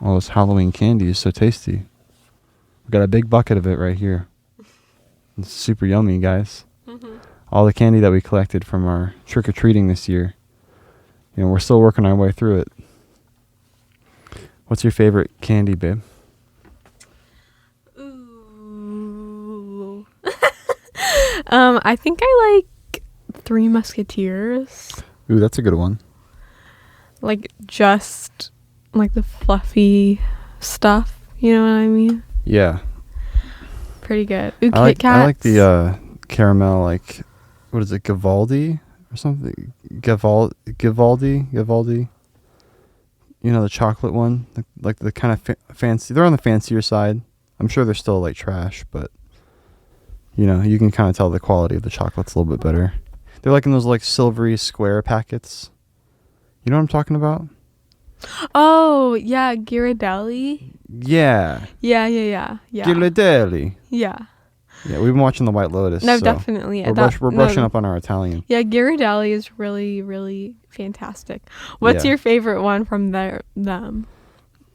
all this Halloween candy is so tasty. We got a big bucket of it right here. It's super yummy, guys. Mm-hmm. All the candy that we collected from our trick-or-treating this year. You know, we're still working our way through it. What's your favorite candy, babe? Ooh. I think I like Three Musketeers. Ooh, that's a good one. Like, just like the fluffy stuff, you know what I mean? Yeah. Pretty good. Ooh, I Kit Kats. like the caramel, like, what is it, Givaldi or something? Givaldi. You know, the chocolate one, like the kind of fancy. They're on the fancier side. I'm sure they're still like trash, but you know, you can kind of tell the quality of the chocolate's a little bit better. They're like in those like silvery square packets. You know what I'm talking about? Oh, yeah, Ghirardelli. Yeah. Yeah. Ghirardelli. Yeah. Yeah, we've been watching The White Lotus. No, so definitely. Yeah, we're brushing up on our Italian. Yeah, Ghirardelli is really, really fantastic. What's your favorite one from them?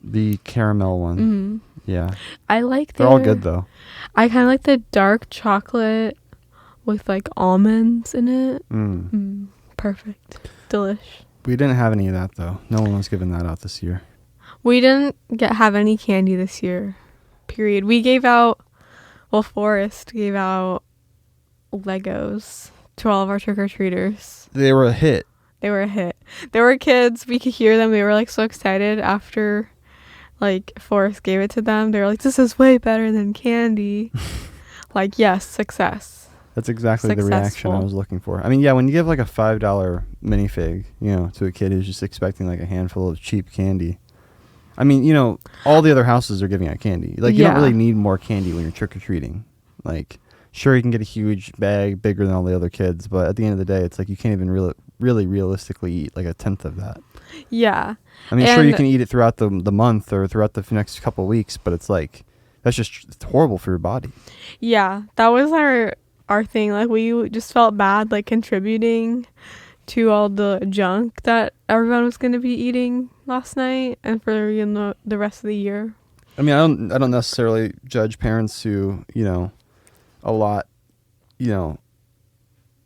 The caramel one. Mm-hmm. Yeah. I like They're all good, though. I kind of like the dark chocolate with, like, almonds in it. Perfect. Delish. We didn't have any of that, though. No one was giving that out this year. We didn't have any candy this year, period. We gave out, Forrest gave out Legos to all of our trick-or-treaters. They were a hit. They were a hit. There were kids, we could hear them. They were, like, so excited after, like, Forrest gave it to them. They were like, this is way better than candy. Like, yes, success. That's exactly the reaction I was looking for. I mean, yeah, when you give like a $5 minifig, you know, to a kid who's just expecting like a handful of cheap candy. I mean, you know, all the other houses are giving out candy. Like, you don't really need more candy when you're trick-or-treating. Like, sure, you can get a huge bag bigger than all the other kids, but at the end of the day, it's like you can't even really realistically eat like a tenth of that. Yeah. I mean, sure, you can eat it throughout the month or throughout the next couple of weeks, but it's like, that's just horrible for your body. Yeah, that was our thing. Like, we just felt bad, like, contributing to all the junk that everyone was going to be eating last night and for, you know, the rest of the year. I mean, I don't necessarily judge parents who, you know,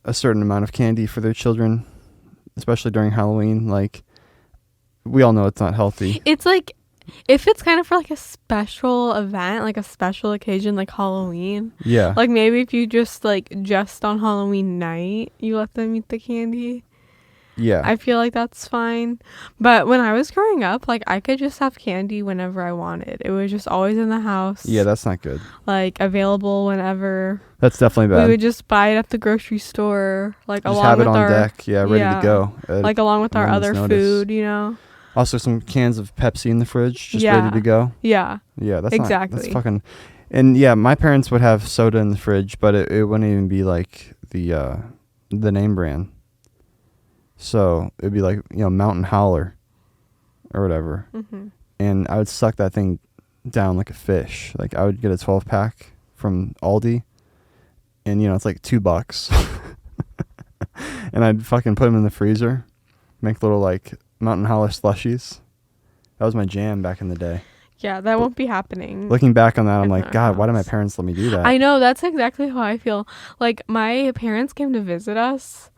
a certain amount of candy for their children, especially during Halloween. Like, we all know it's not healthy. It's like, if it's kind of for like a special event, like a special occasion, like Halloween. Yeah. Like, maybe if you just on Halloween night, you let them eat the candy. Yeah. I feel like that's fine. But when I was growing up, like, I could just have candy whenever I wanted. It was just always in the house. Yeah, that's not good. Like, available whenever. That's definitely bad. We would just buy it at the grocery store. Like, just along have with it on our deck. Yeah, ready to go. Like, along with our other food, you know. Also, some cans of Pepsi in the fridge, just ready to go. Yeah. Yeah, that's exactly. That's fucking. And yeah, my parents would have soda in the fridge, but it wouldn't even be like the name brand. So it'd be like, you know, Mountain Howler or whatever. Mm-hmm. And I would suck that thing down like a fish. Like, I would get a 12-pack from Aldi, and, you know, it's like $2. And I'd fucking put them in the freezer, make little like Mountain Howler slushies. That was my jam back in the day. Yeah, that won't be happening. Looking back on that, I'm like, God, why did my parents let me do that? I know, that's exactly how I feel. Like, my parents came to visit us,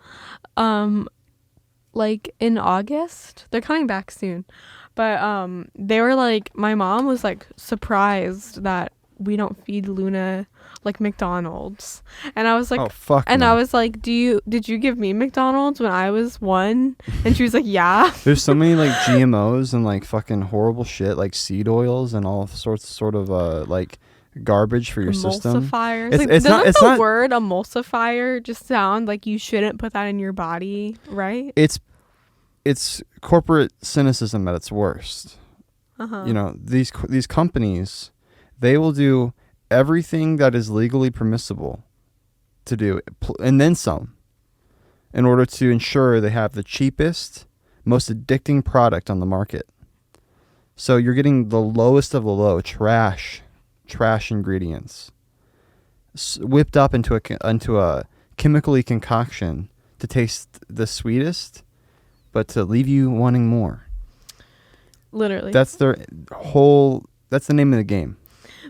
like, in August. They're coming back soon. But they were like, my mom was like surprised that we don't feed Luna like McDonald's. And I was like, oh, fuck and no. I was like, did you give me McDonald's when I was 1? And she was like, yeah. There's so many like GMOs and like fucking horrible shit, like seed oils and all sorts sort of like garbage for your system. Emulsifiers. Doesn't the word emulsifier just sound like you shouldn't put that in your body, right? It's corporate cynicism at its worst. Uh-huh. You know, these companies, they will do everything that is legally permissible to do, and then some, in order to ensure they have the cheapest, most addicting product on the market. So you're getting the lowest of the low, trash ingredients, whipped up into a chemically concoction to taste the sweetest, but to leave you wanting more. Literally. That's their whole. That's the name of the game.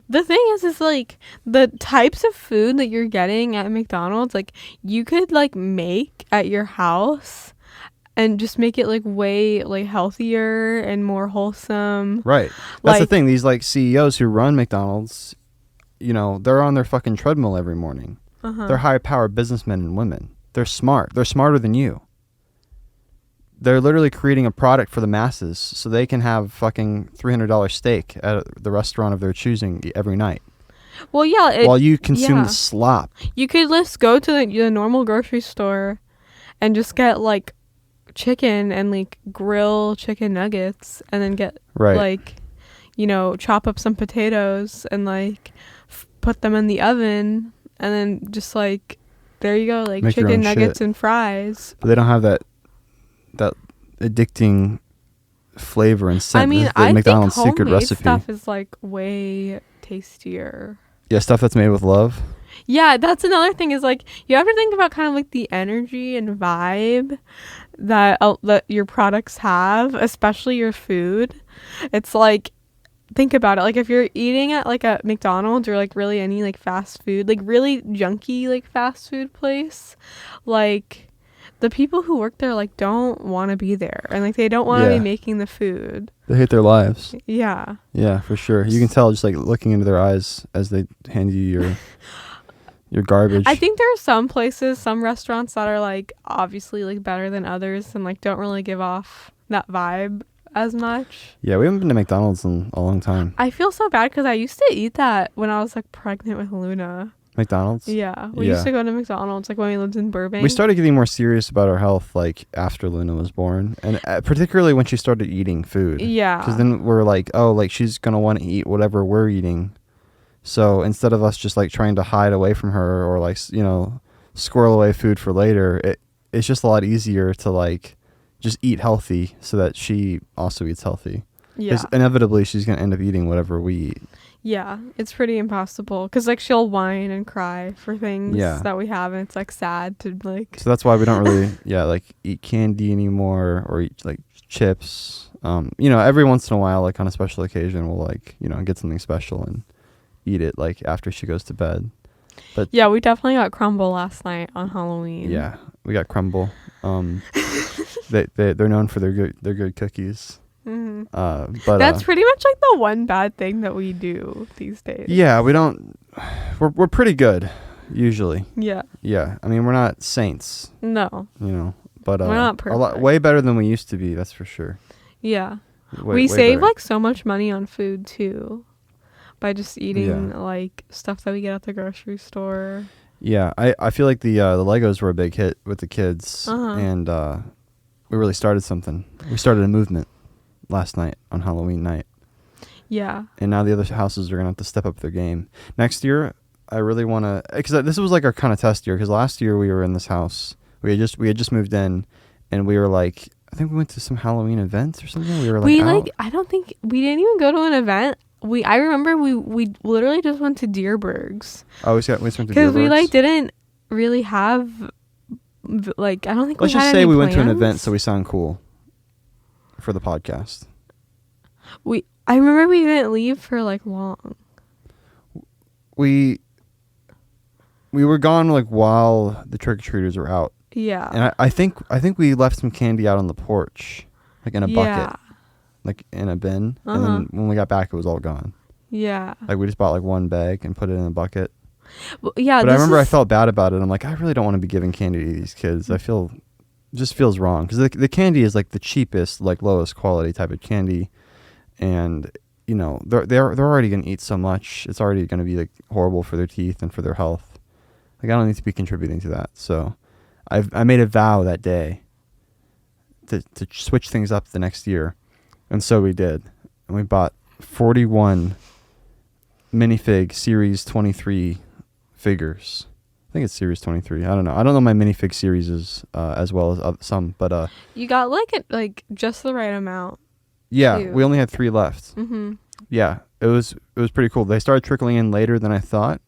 The thing is like the types of food that you're getting at McDonald's, like you could like make at your house and just make it like way like healthier and more wholesome. Right. That's the Like, thing. These like CEOs who run McDonald's, you know, they're on their fucking treadmill every morning. They're high-powered businessmen and women. They're smart. They're smarter than you. They're literally creating a product for the masses so they can have fucking $300 steak at the restaurant of their choosing every night. well, yeah. While you consume yeah. the slop. You could just go to the normal grocery store and just get like chicken and like grill chicken nuggets and then get Right. like, you know, chop up some potatoes and like put them in the oven and then just like, there you go, like Make your chicken own nuggets shit. and fries. But they don't have that addicting flavor and scent. I mean, the I McDonald's think secret homemade recipe. stuff is like way tastier. Yeah, stuff that's made with love. Yeah, that's another thing is like you have to think about kind of like the energy and vibe that your products have, especially your food. It's like, think about it, like if you're eating at like a McDonald's or like really any like fast food, like really junky like fast food place, like the people who work there like don't want to be there and like they don't want to Yeah. be making the food. They hate their lives. Yeah. Yeah, for sure. You can tell just like looking into their eyes as they hand you your garbage. I think there are some places, some restaurants that are like obviously like better than others and like don't really give off that vibe as much. Yeah, we haven't been to McDonald's in a long time. I feel so bad because I used to eat that when I was like pregnant with Luna. McDonald's? Yeah, we Yeah. used to go to McDonald's like when we lived in Burbank. We started getting more serious about our health like after Luna was born, and particularly when she started eating food. Yeah. Because then we're like, oh, like she's gonna want to eat whatever we're eating. So instead of us just like trying to hide away from her or like squirrel away food for later, it's just a lot easier to like just eat healthy so that she also eats healthy. Yeah. Because inevitably she's gonna end up eating whatever we eat. Yeah, it's pretty impossible because like she'll whine and cry for things that we have, and it's like sad to like. So that's why we don't really like eat candy anymore or eat like chips. Every once in a while, like on a special occasion, we'll like get something special and eat it like after she goes to bed. But yeah, we definitely got crumble last night on Halloween. Yeah, we got crumble. They're known for their good cookies. Mm-hmm. But that's pretty much like the one bad thing that we do these days. Yeah, we don't. We're pretty good usually. Yeah. Yeah, I mean we're not saints. No. But we're not perfect. way better than we used to be. That's for sure. Yeah. Way we save better. like so much money on food too, by just eating like stuff that we get at the grocery store. Yeah, I feel like the Legos were a big hit with the kids, and we really started something. We started a movement last night on Halloween night. Yeah. And now the other houses are gonna have to step up their game next year. I really want to, because this was like our kind of test year. Because last year we were in this house, we had just moved in, and we were like, I think we went to some Halloween events or something. We were like, I don't think we didn't even go to an event. I remember we literally just went to Deerberg's. Oh, we went to Deerberg's? Because we like didn't really have like, I don't think Let's we had just say any we went to an plans. event so we sound cool for the podcast. I remember we didn't leave for like long. We were gone like while the trick-or-treaters were out. Yeah. And I think we left some candy out on the porch, like in a bucket, like in a bin. And then when we got back, it was all gone. Yeah. Like we just bought like one bag and put it in a bucket. Well, yeah. But I remember I felt bad about it. I'm like, I really don't want to be giving candy to these kids. It just feels wrong because the candy is like the cheapest, like lowest quality type of candy, and they're already gonna eat so much. It's already gonna be like horrible for their teeth and for their health. Like I don't need to be contributing to that. So I made a vow that day to switch things up the next year, and so we did. And we bought 41 minifig Series 23 figures. I think it's Series 23. I don't know my minifig series is as well as some, but you got like just the right amount. Yeah, too. we only had 3 left. Mm-hmm. Yeah, it was pretty cool. They started trickling in later than I thought.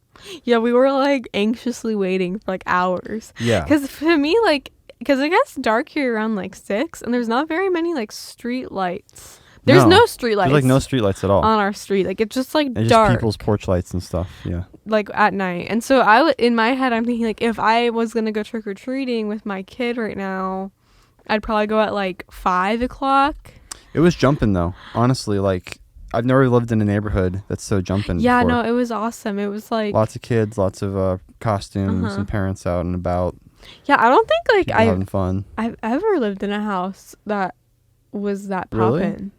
Yeah, we were like anxiously waiting for like hours. Yeah. Because for me, like, because it gets dark here around like 6, and there's not very many like street lights There's no street lights. There's like no street lights at all on our street. Like it's just like it's dark. just people's porch lights and stuff. Yeah. Like at night. And so in my head I'm thinking like if I was gonna go trick or treating with my kid right now, I'd probably go at like 5 o'clock. It was jumping though. Honestly, like I've never lived in a neighborhood that's so jumping. Yeah, before. no, it was awesome. It was like Lots of kids, lots of costumes, and parents out and about. Yeah, I don't think like having fun. I've ever lived in a house that was that Really? poppin'.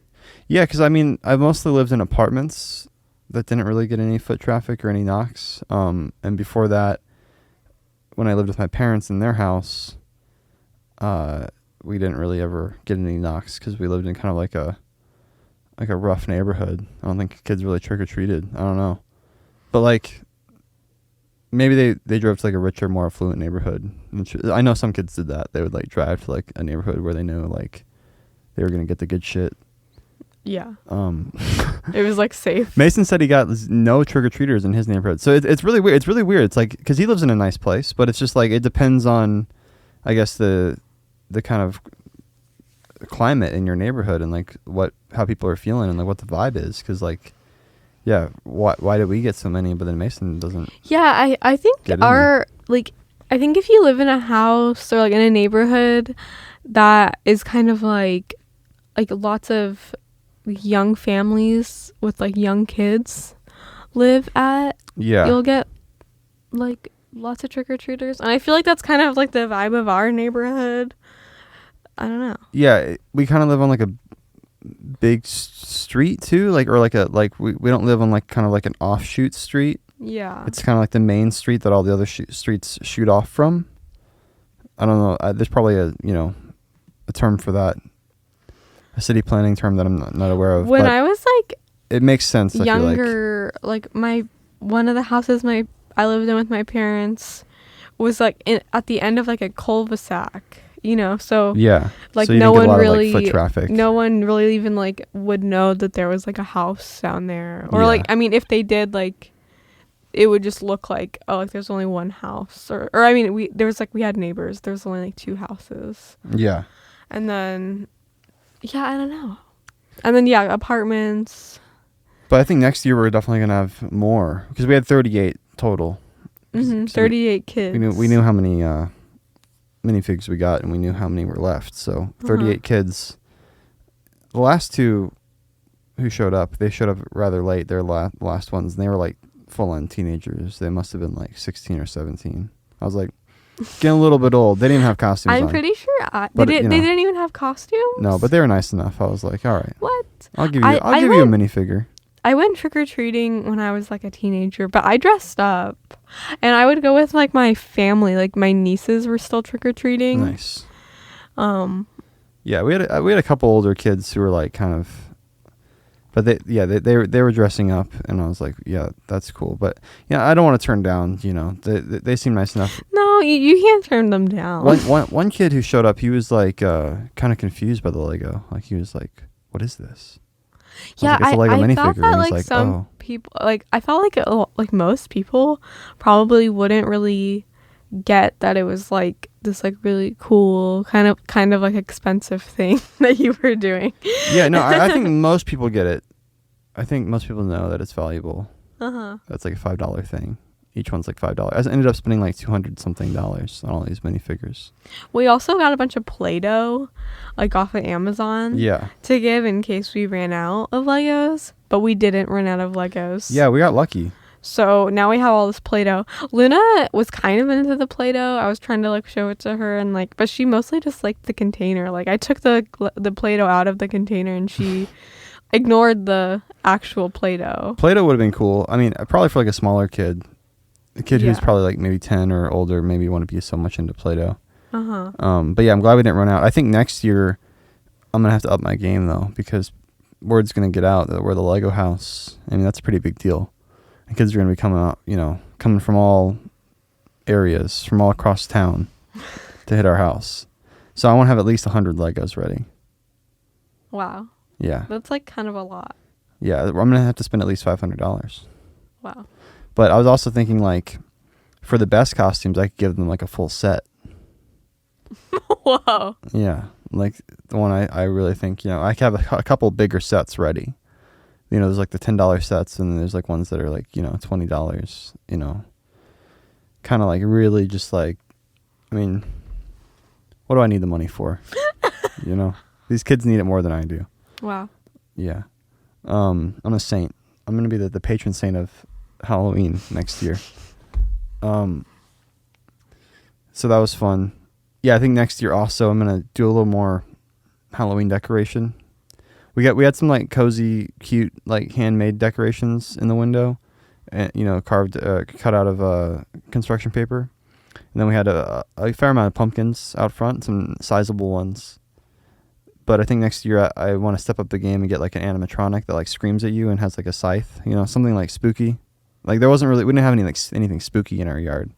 Yeah, because I mean, I mostly lived in apartments that didn't really get any foot traffic or any knocks. And before that, when I lived with my parents in their house, we didn't really ever get any knocks because we lived in kind of like a rough neighborhood. I don't think kids really trick or treated. I don't know, but like maybe they drove to like a richer, more affluent neighborhood. I know some kids did that. They would like drive to like a neighborhood where they knew like they were gonna get the good shit. Yeah. It was like safe. Mason said he got no trick or treaters in his neighborhood, so it's really weird. It's really weird. It's like because he lives in a nice place, but it's just like it depends on, I guess the kind of climate in your neighborhood and like how people are feeling and like what the vibe is. Because like, yeah, why did we get so many, but then Mason doesn't? Yeah, I think I think if you live in a house or like in a neighborhood that is kind of like lots of young families with like young kids live at, you'll get like lots of trick-or-treaters, and I feel like that's kind of like the vibe of our neighborhood. I don't know. Yeah, we kind of live on like a big street too, like we don't live on like kind of like an offshoot street. Yeah, it's kind of like the main street that all the other streets shoot off from. I don't know. There's probably a term for that, a city planning term that I'm not aware of. When I was like, it makes sense. Younger, like one of the houses I lived in with my parents was like at the end of like a cul-de-sac. So yeah, like so no one really foot traffic. No one really even like would know that there was like a house down there, or like I mean if they did, like it would just look like, oh, like there's only one house, or I mean we had neighbors, there was only like 2 houses. Yeah. And then I don't know. And then apartments. But I think next year we're definitely gonna have more because we had 38 total. 38 kids. We knew how many minifigs we got, and we knew how many were left. So 38 kids. The last 2 who showed up, they showed up rather late. They're last ones, and they were like full-on teenagers. They must have been like 16 or 17. I was like, getting a little bit old. They didn't even have costumes I'm on. pretty sure they didn't even have costumes. No, but they were nice enough. I was like, all right. What? I'll give you a minifigure. I went trick-or-treating when I was like a teenager, but I dressed up. And I would go with like my family. Like my nieces were still trick-or-treating. Nice. Yeah, we had a couple older kids who were like kind of, but they were dressing up, and I was like, yeah, that's cool. But yeah, I don't want to turn down. They seem nice enough. No, you can't turn them down. One kid who showed up, he was like kind of confused by the Lego. Like he was like, what is this? Yeah, I thought that like some people, like I felt like most people probably wouldn't really get that it was like this like really cool kind of like expensive thing that you were doing. Yeah, no, I think most people get it. I think most people know that it's valuable. That's like a $5 thing. Each one's like $5. I ended up spending like $200 something on all these minifigures. We also got a bunch of Play-Doh, like off of Amazon. Yeah. To give in case we ran out of Legos, but we didn't run out of Legos. Yeah, we got lucky. So now we have all this Play-Doh. Luna was kind of into the Play-Doh. I was trying to like show it to her, and like, but she mostly just liked the container. Like I took the Play-Doh out of the container, and she ignored the actual Play-Doh. Play-Doh would have been cool. I mean, probably for like a smaller kid. A kid who's probably like maybe 10 or older maybe wouldn't be so much into Play-Doh. But yeah, I'm glad we didn't run out. I think next year I'm going to have to up my game though, because word's going to get out that we're the Lego house. I mean, that's a pretty big deal. And kids are going to be coming out, coming from all areas, from all across town to hit our house. So I want to have at least 100 Legos ready. Wow. Yeah. That's like kind of a lot. Yeah, I'm going to have to spend at least $500. Wow. But I was also thinking, like, for the best costumes, I could give them, like, a full set. Whoa. Yeah. Like the one I really think, I have a couple bigger sets ready. There's like the $10 sets, and there's like ones that are like, $20, kind of like really just like, I mean, what do I need the money for? These kids need it more than I do. Wow. Yeah. I'm a saint. I'm going to be the patron saint of Halloween next year. So that was fun. Yeah, I think next year also I'm going to do a little more Halloween decoration. We had some like cozy, cute, like handmade decorations in the window, and carved, cut out of construction paper. And then we had a fair amount of pumpkins out front, some sizable ones. But I think next year I want to step up the game and get like an animatronic that like screams at you and has like a scythe, something like spooky. Like we didn't have anything spooky in our yard.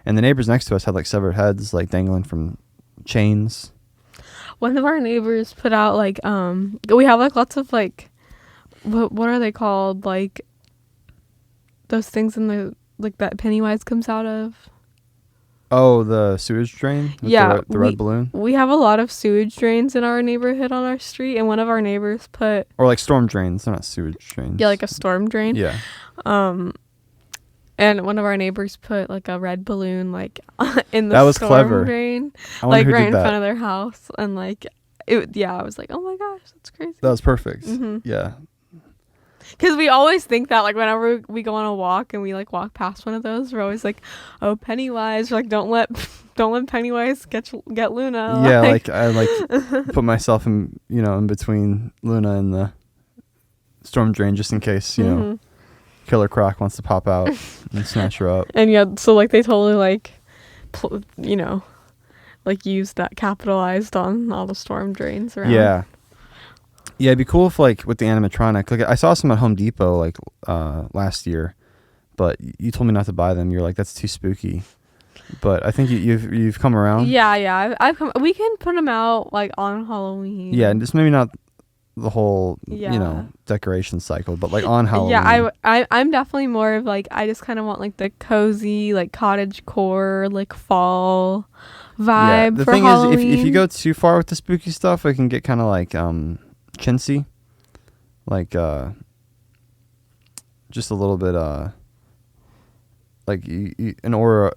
And the neighbors next to us had like severed heads like dangling from chains. One of our neighbors put out like we have like lots of like what are they called, like those things in the like that Pennywise comes out of. Oh, the sewage drain with the red balloon. We have a lot of sewage drains in our neighborhood on our street, and one of our neighbors put or like storm drains. They're not sewage drains. Yeah, like a storm drain. Yeah. And one of our neighbors put like a red balloon like in the that was storm clever. drain, like right in front of their house, and like it. Yeah, I was like, oh my gosh, that's crazy. That was perfect. Mm-hmm. Yeah. Because we always think that like whenever we go on a walk and we like walk past one of those, we're always like, oh, Pennywise. We're like, don't let Pennywise get Luna. Yeah, like I like put myself in in between Luna and the storm drain just in case mm-hmm. Killer Croc wants to pop out and snatch her up. And yeah, so like they totally like, like used that, capitalized on all the storm drains around. Yeah. Yeah, it'd be cool if like with the animatronic, like I saw some at Home Depot like last year, but you told me not to buy them. You're like, that's too spooky. But I think you've come around. Yeah, I've come. We can put them out like on Halloween. Yeah, and just maybe not the whole decoration cycle, but like on Halloween. Yeah, I'm definitely more of like, I just kind of want like the cozy like cottage core like fall vibe. The for thing Halloween. is, if you go too far with the spooky stuff, it can get kind of like chintzy, like just a little bit like an aura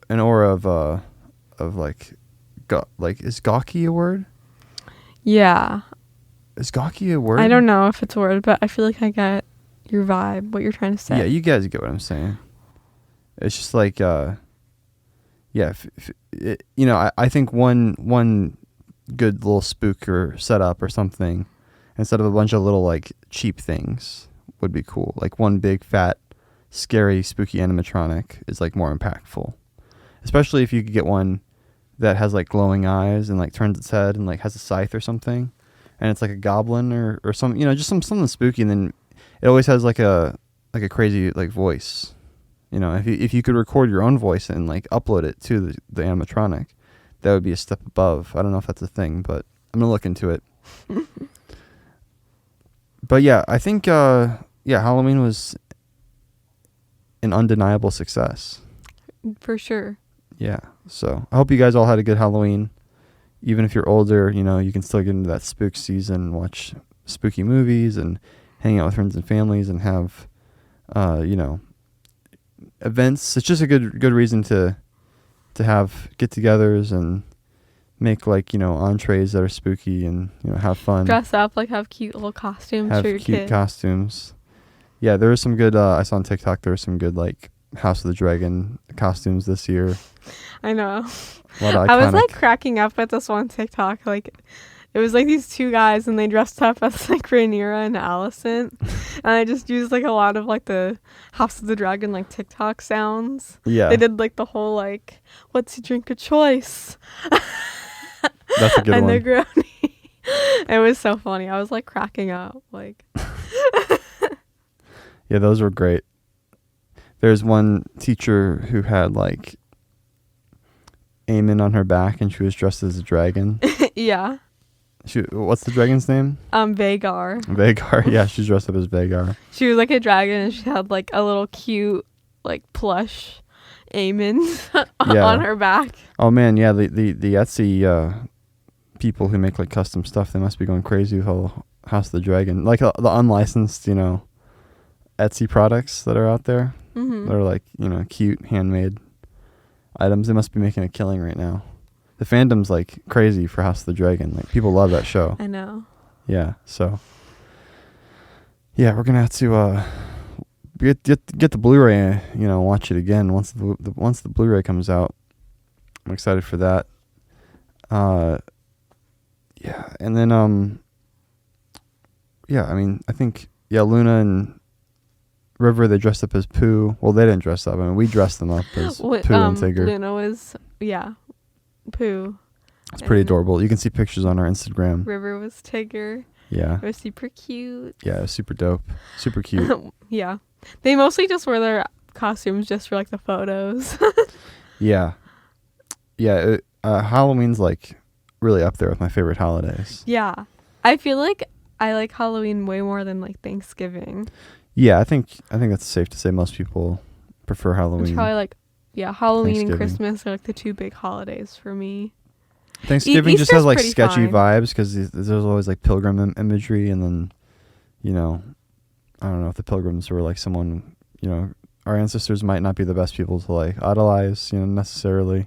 of like is gawky a word? Yeah. Is gawky a word? I don't know if it's a word, but I feel like I get your vibe, what you're trying to say. Yeah, you guys get what I'm saying. It's just like I think one good little spook or setup or something, instead of a bunch of little like cheap things, would be cool. Like one big fat scary spooky animatronic is like more impactful, especially if you could get one that has like glowing eyes and like turns its head and like has a scythe or something, and it's like a goblin or some just something spooky, and then it always has like a crazy like voice. If you could record your own voice and like upload it to the animatronic, that would be a step above. I don't know if that's a thing, but I'm gonna look into it. But yeah, I think Halloween was an undeniable success. For sure. Yeah. So I hope you guys all had a good Halloween. Even if you're older, you can still get into that spook season and watch spooky movies and hang out with friends and families and have, events. It's just a good reason to have get-togethers and make like entrees that are spooky and have fun. Dress up, like have cute little costumes for your cute kids. Costumes. Yeah, there was some good. I saw on TikTok there were some good like House of the Dragon costumes this year. I know. I was like cracking up at this one TikTok. Like, it was like these two guys and they dressed up as like Rhaenyra and Alicent, and I just used like a lot of like the House of the Dragon like TikTok sounds. Yeah. They did like the whole like, what's your drink of choice? That's a good and one. And Negroni. It was so funny. I was like cracking up. Like. Yeah, those were great. There's one teacher who had like Aemon on her back and she was dressed as a dragon. Yeah. What's the dragon's name? Vhagar. Vhagar. Yeah, she's dressed up as Vhagar. She was like a dragon and she had like a little cute like plush Aemon on her back. Oh man, yeah, the Etsy people who make like custom stuff, they must be going crazy with all House of the Dragon, like the unlicensed, Etsy products that are out there. Mm-hmm. That are like, cute handmade items. They must be making a killing right now. The fandom's like crazy for House of the Dragon. Like people love that show. I know. Yeah. So yeah, we're gonna have to get the Blu-ray. Watch it again once the Blu-ray comes out. I'm excited for that. Yeah, and then yeah, I mean, I think Luna and River, they dressed up as Pooh. Well, they didn't dress up. I mean, we dressed them up as Pooh and Tigger. Luna was Pooh. It's pretty adorable. You can see pictures on our Instagram. River was Tigger. Yeah. It was super cute. Yeah, it was super dope. Super cute. Yeah. They mostly just wear their costumes just for like the photos. Yeah. Yeah. Halloween's like really up there with my favorite holidays. Yeah. I feel like I like Halloween way more than like Thanksgiving. Yeah, I think that's safe to say most people prefer Halloween. It's probably like, Halloween and Christmas are like the two big holidays for me. Thanksgiving just has like sketchy fine. vibes because there's always like pilgrim imagery, and then, I don't know if the pilgrims were like someone, our ancestors might not be the best people to like idolize, necessarily.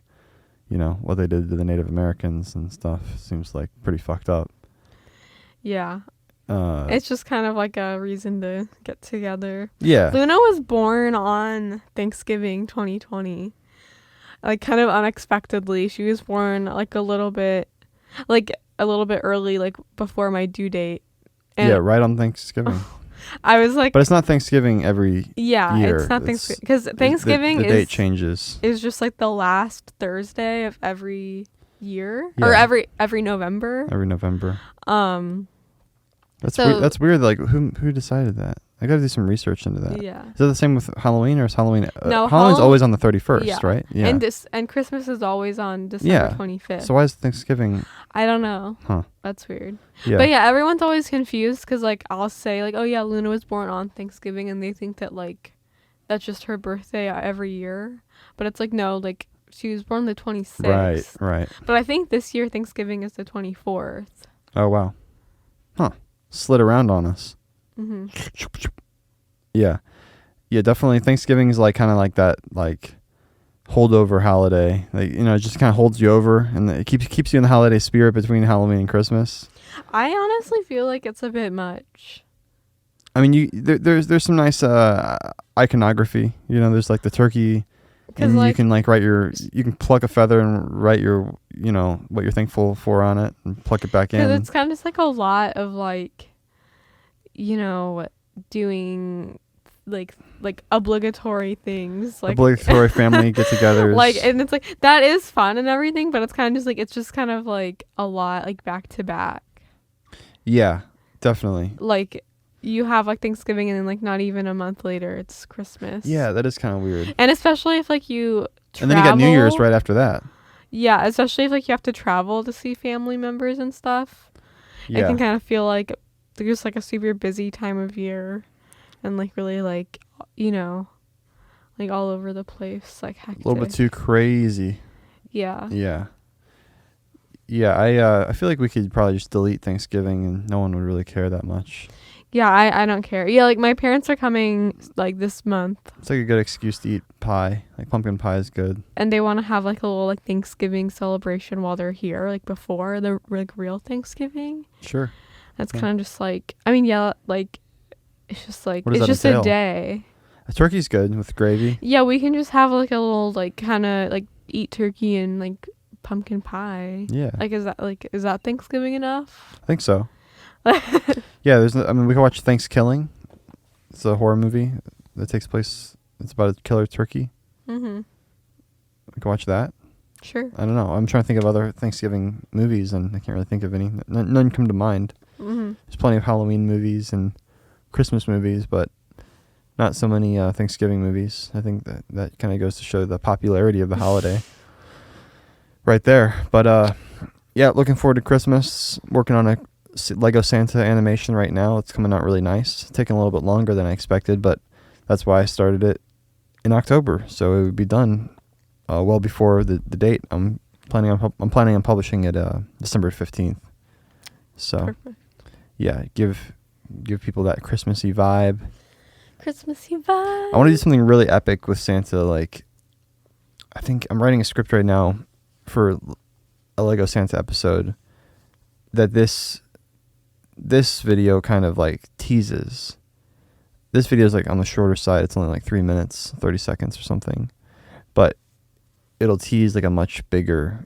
What they did to the Native Americans and stuff seems like pretty fucked up. Yeah. It's just kind of like a reason to get together. Yeah. Luna was born on Thanksgiving 2020. Like kind of unexpectedly. She was born like a little bit early, like before my due date. And yeah, right on Thanksgiving. I was like, but it's not Thanksgiving every year. It's not Thanksgiving because Thanksgiving the date changes. Is just like the last Thursday of every year Yeah. or every November. Every November. That's So- weird. That's weird. Like who decided that? I got to do some research into that. Yeah. Is that the same with Halloween, or is Halloween? No, Halloween's always on the 31st, Yeah. right? Yeah. And Christmas is always on December Yeah. 25th. So why is Thanksgiving? I don't know. Huh. That's weird. Yeah. But yeah, everyone's always confused because like I'll say like, oh yeah, Luna was born on Thanksgiving, and they think that like that's just her birthday every year. But it's like no, like she was born the 26th. Right. But I think this year Thanksgiving is the 24th. Oh wow. Huh. Slid around on us. Mm-hmm. Yeah. Yeah, definitely. Thanksgiving is like kind of like that like holdover holiday. Like, it just kind of holds you over, and it keeps you in the holiday spirit between Halloween and Christmas. I honestly feel like it's a bit much. I mean, there's some nice iconography. There's like the turkey, and like, you can like you can pluck a feather and write your what you're thankful for on it, and pluck it back in. Because it's kind of just like a lot of like, doing like obligatory things, like obligatory family get-togethers. Like, and it's like that is fun and everything, but it's kind of just like it's just kind of like a lot like back to back. Yeah, definitely. Like you have like Thanksgiving, and then like not even a month later it's Christmas. Yeah, that is kind of weird. And especially if like you travel, and then you got New Year's right after that. Yeah, especially if like you have to travel to see family members and stuff. Yeah. It can kind of feel like there's like a super busy time of year, and like really like like all over the place, like hectic. A little bit too crazy. Yeah. Yeah, I feel like we could probably just delete Thanksgiving and no one would really care that much. Yeah, I don't care. Yeah, like my parents are coming like this month, It's like a good excuse to eat pie. Like pumpkin pie is good. and they want to have like a little like Thanksgiving celebration while they're here, like before the like real Thanksgiving. Sure. That's Yeah. kind of just like, I mean, yeah, like it's just like What does it's that just entail? a day. A turkey's good with gravy. Yeah, we can just have like a little like kind of like eat turkey and like pumpkin pie. Yeah. Like is that Thanksgiving enough? I think so. Yeah, we can watch Thanksgiving. It's a horror movie that takes place. It's about a killer turkey. Mhm. We can watch that. Sure. I don't know. I'm trying to think of other Thanksgiving movies, and I can't really think of any. None come to mind. Mhm. There's plenty of Halloween movies and Christmas movies, but not so many Thanksgiving movies. I think that kind of goes to show the popularity of the holiday right there. But yeah, looking forward to Christmas. Working on a Lego Santa animation right now. It's coming out really nice. It's taking a little bit longer than I expected, but that's why I started it in October. So it would be done well before the date I'm I'm planning on publishing it December 15th. So Perfect. yeah, give people that Christmassy vibe. Christmassy vibe. I want to do something really epic with Santa. Like, I think I'm writing a script right now for a Lego Santa episode that this video kind of like teases. This video is like on the shorter side. It's only like 3 minutes, 30 seconds or something, but it'll tease like a much bigger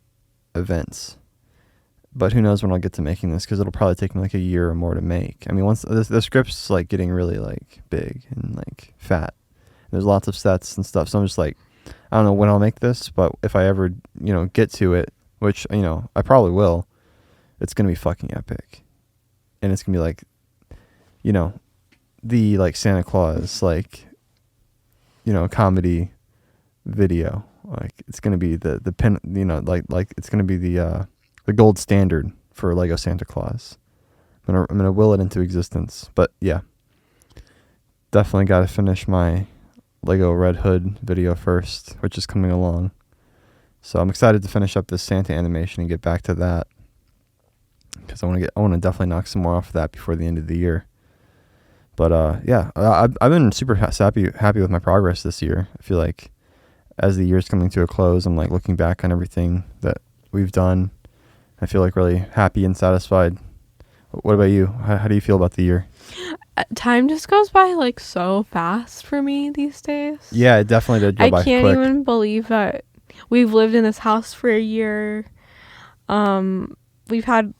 event. But who knows when I'll get to making this, because it'll probably take me like a year or more to make. I mean, once the script's like getting really like big and like fat, there's lots of sets and stuff. So I'm just like, I don't know when I'll make this, but if I ever, get to it, which, I probably will, it's going to be fucking epic. And it's going to be like, the like Santa Claus, like, comedy video. Like, it's going to be the pin, like it's going to be the gold standard for Lego Santa Claus. I'm gonna will it into existence. But yeah, definitely got to finish my Lego Red Hood video first, which is coming along. So I'm excited to finish up this Santa animation and get back to that, because I want to definitely knock some more off of that before the end of the year. But yeah, I've been super happy with my progress this year. I feel like as the year's coming to a close, I'm like looking back on everything that we've done. I feel like really happy and satisfied. What about you? How do you feel about the year? Time just goes by like so fast for me these days. Yeah, it definitely did go by quick. I can't even believe that we've lived in this house for a year. We found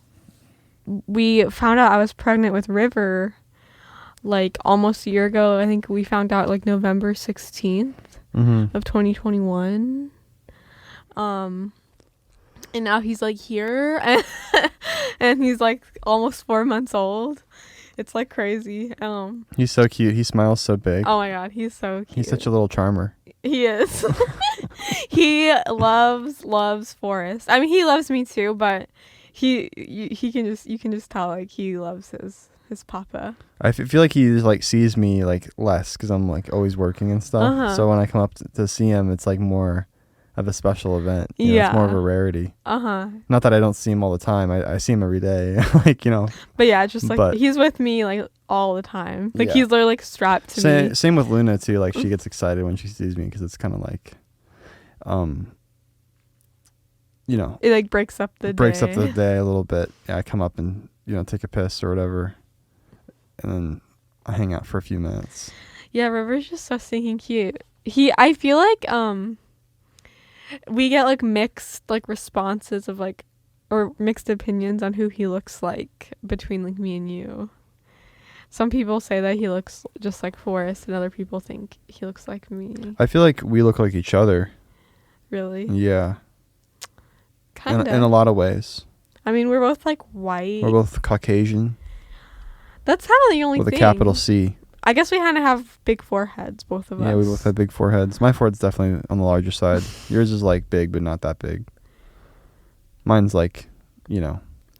out I was pregnant with River like almost a year ago. I think we found out like November 16th of 2021. And now he's like here and he's like almost 4 months old. It's like crazy. He's so cute. He smiles so big. Oh my God, he's so cute. He's such a little charmer. He is. He loves Forrest. I mean, he loves me too, but you can just tell like he loves his papa. I feel like he like sees me like less because I'm like always working and stuff. Uh-huh. So when I come up to see him, it's like more of a special event. Yeah. It's more of a rarity. Not that I don't see him all the time. I see him every day. Like, But yeah, just like he's with me like all the time. Like he's literally like strapped to me. Same with Luna too. Like she gets excited when she sees me because it's kind of like, it like breaks up the day a little bit. Yeah, I come up and take a piss or whatever, and then I hang out for a few minutes. Yeah, River's just so stinking cute. I feel like we get like mixed like responses of like, or mixed opinions on who he looks like between like me and you. Some people say that he looks just like Forrest, and other people think he looks like me. I feel like we look like each other. Really? Yeah. Kind of. In a lot of ways. I mean, we're both like white. We're both Caucasian. That's kind of the only thing. With a capital C. I guess we kind of have big foreheads, both of us. Yeah, we both have big foreheads. My forehead's definitely on the larger side. Yours is like big, but not that big. Mine's like,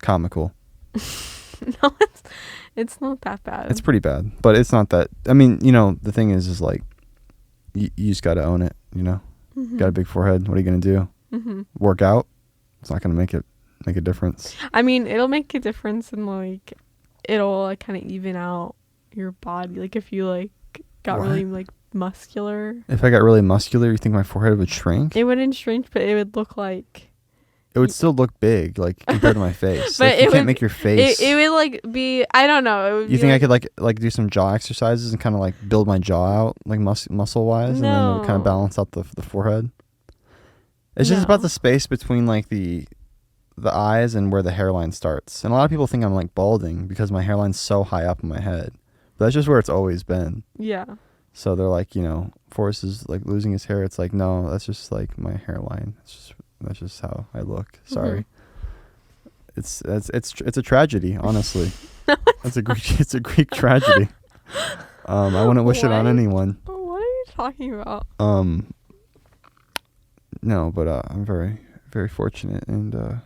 comical. No, it's not that bad. It's pretty bad, but it's not that. I mean, the thing is like, you just got to own it, Mm-hmm. Got a big forehead. What are you going to do? Mm-hmm. Work out? It's not going to make a difference. I mean, it'll make a difference, and like, it'll like kind of even out your body. Like if you like got really like muscular. If I got really muscular, you think my forehead would shrink? It wouldn't shrink, but it would look like. It would still look big, like compared to my face. But like, you can't make your face. It would like be. I don't know. It would you think I could like do some jaw exercises and kind of like build my jaw out like muscle wise, and then it would kind of balance out the forehead. It's just about the space between like the eyes and where the hairline starts. And a lot of people think I'm like balding because my hairline's so high up in my head. But that's just where it's always been. Yeah. So they're like, Forrest is like losing his hair. It's like, no, that's just like my hairline. That's just how I look. Sorry. Mm-hmm. It's a tragedy, honestly. It's a Greek tragedy. I wouldn't wish it on anyone. What are you talking about? No, but I'm very, very fortunate and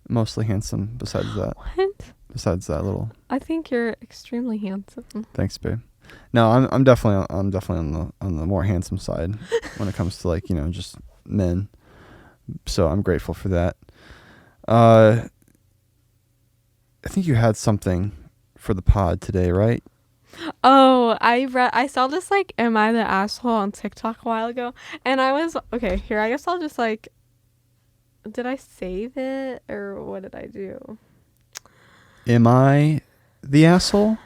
mostly handsome. Besides that. What? Besides that little. I think you're extremely handsome. Thanks, babe. No, I'm definitely on the more handsome side when it comes to like just men. So I'm grateful for that. I think you had something for the pod today, right? Oh, I saw this like "Am I the Asshole" on TikTok a while ago, and I was okay. Here, I guess I'll just like. Did I save it or what did I do? Am I the asshole?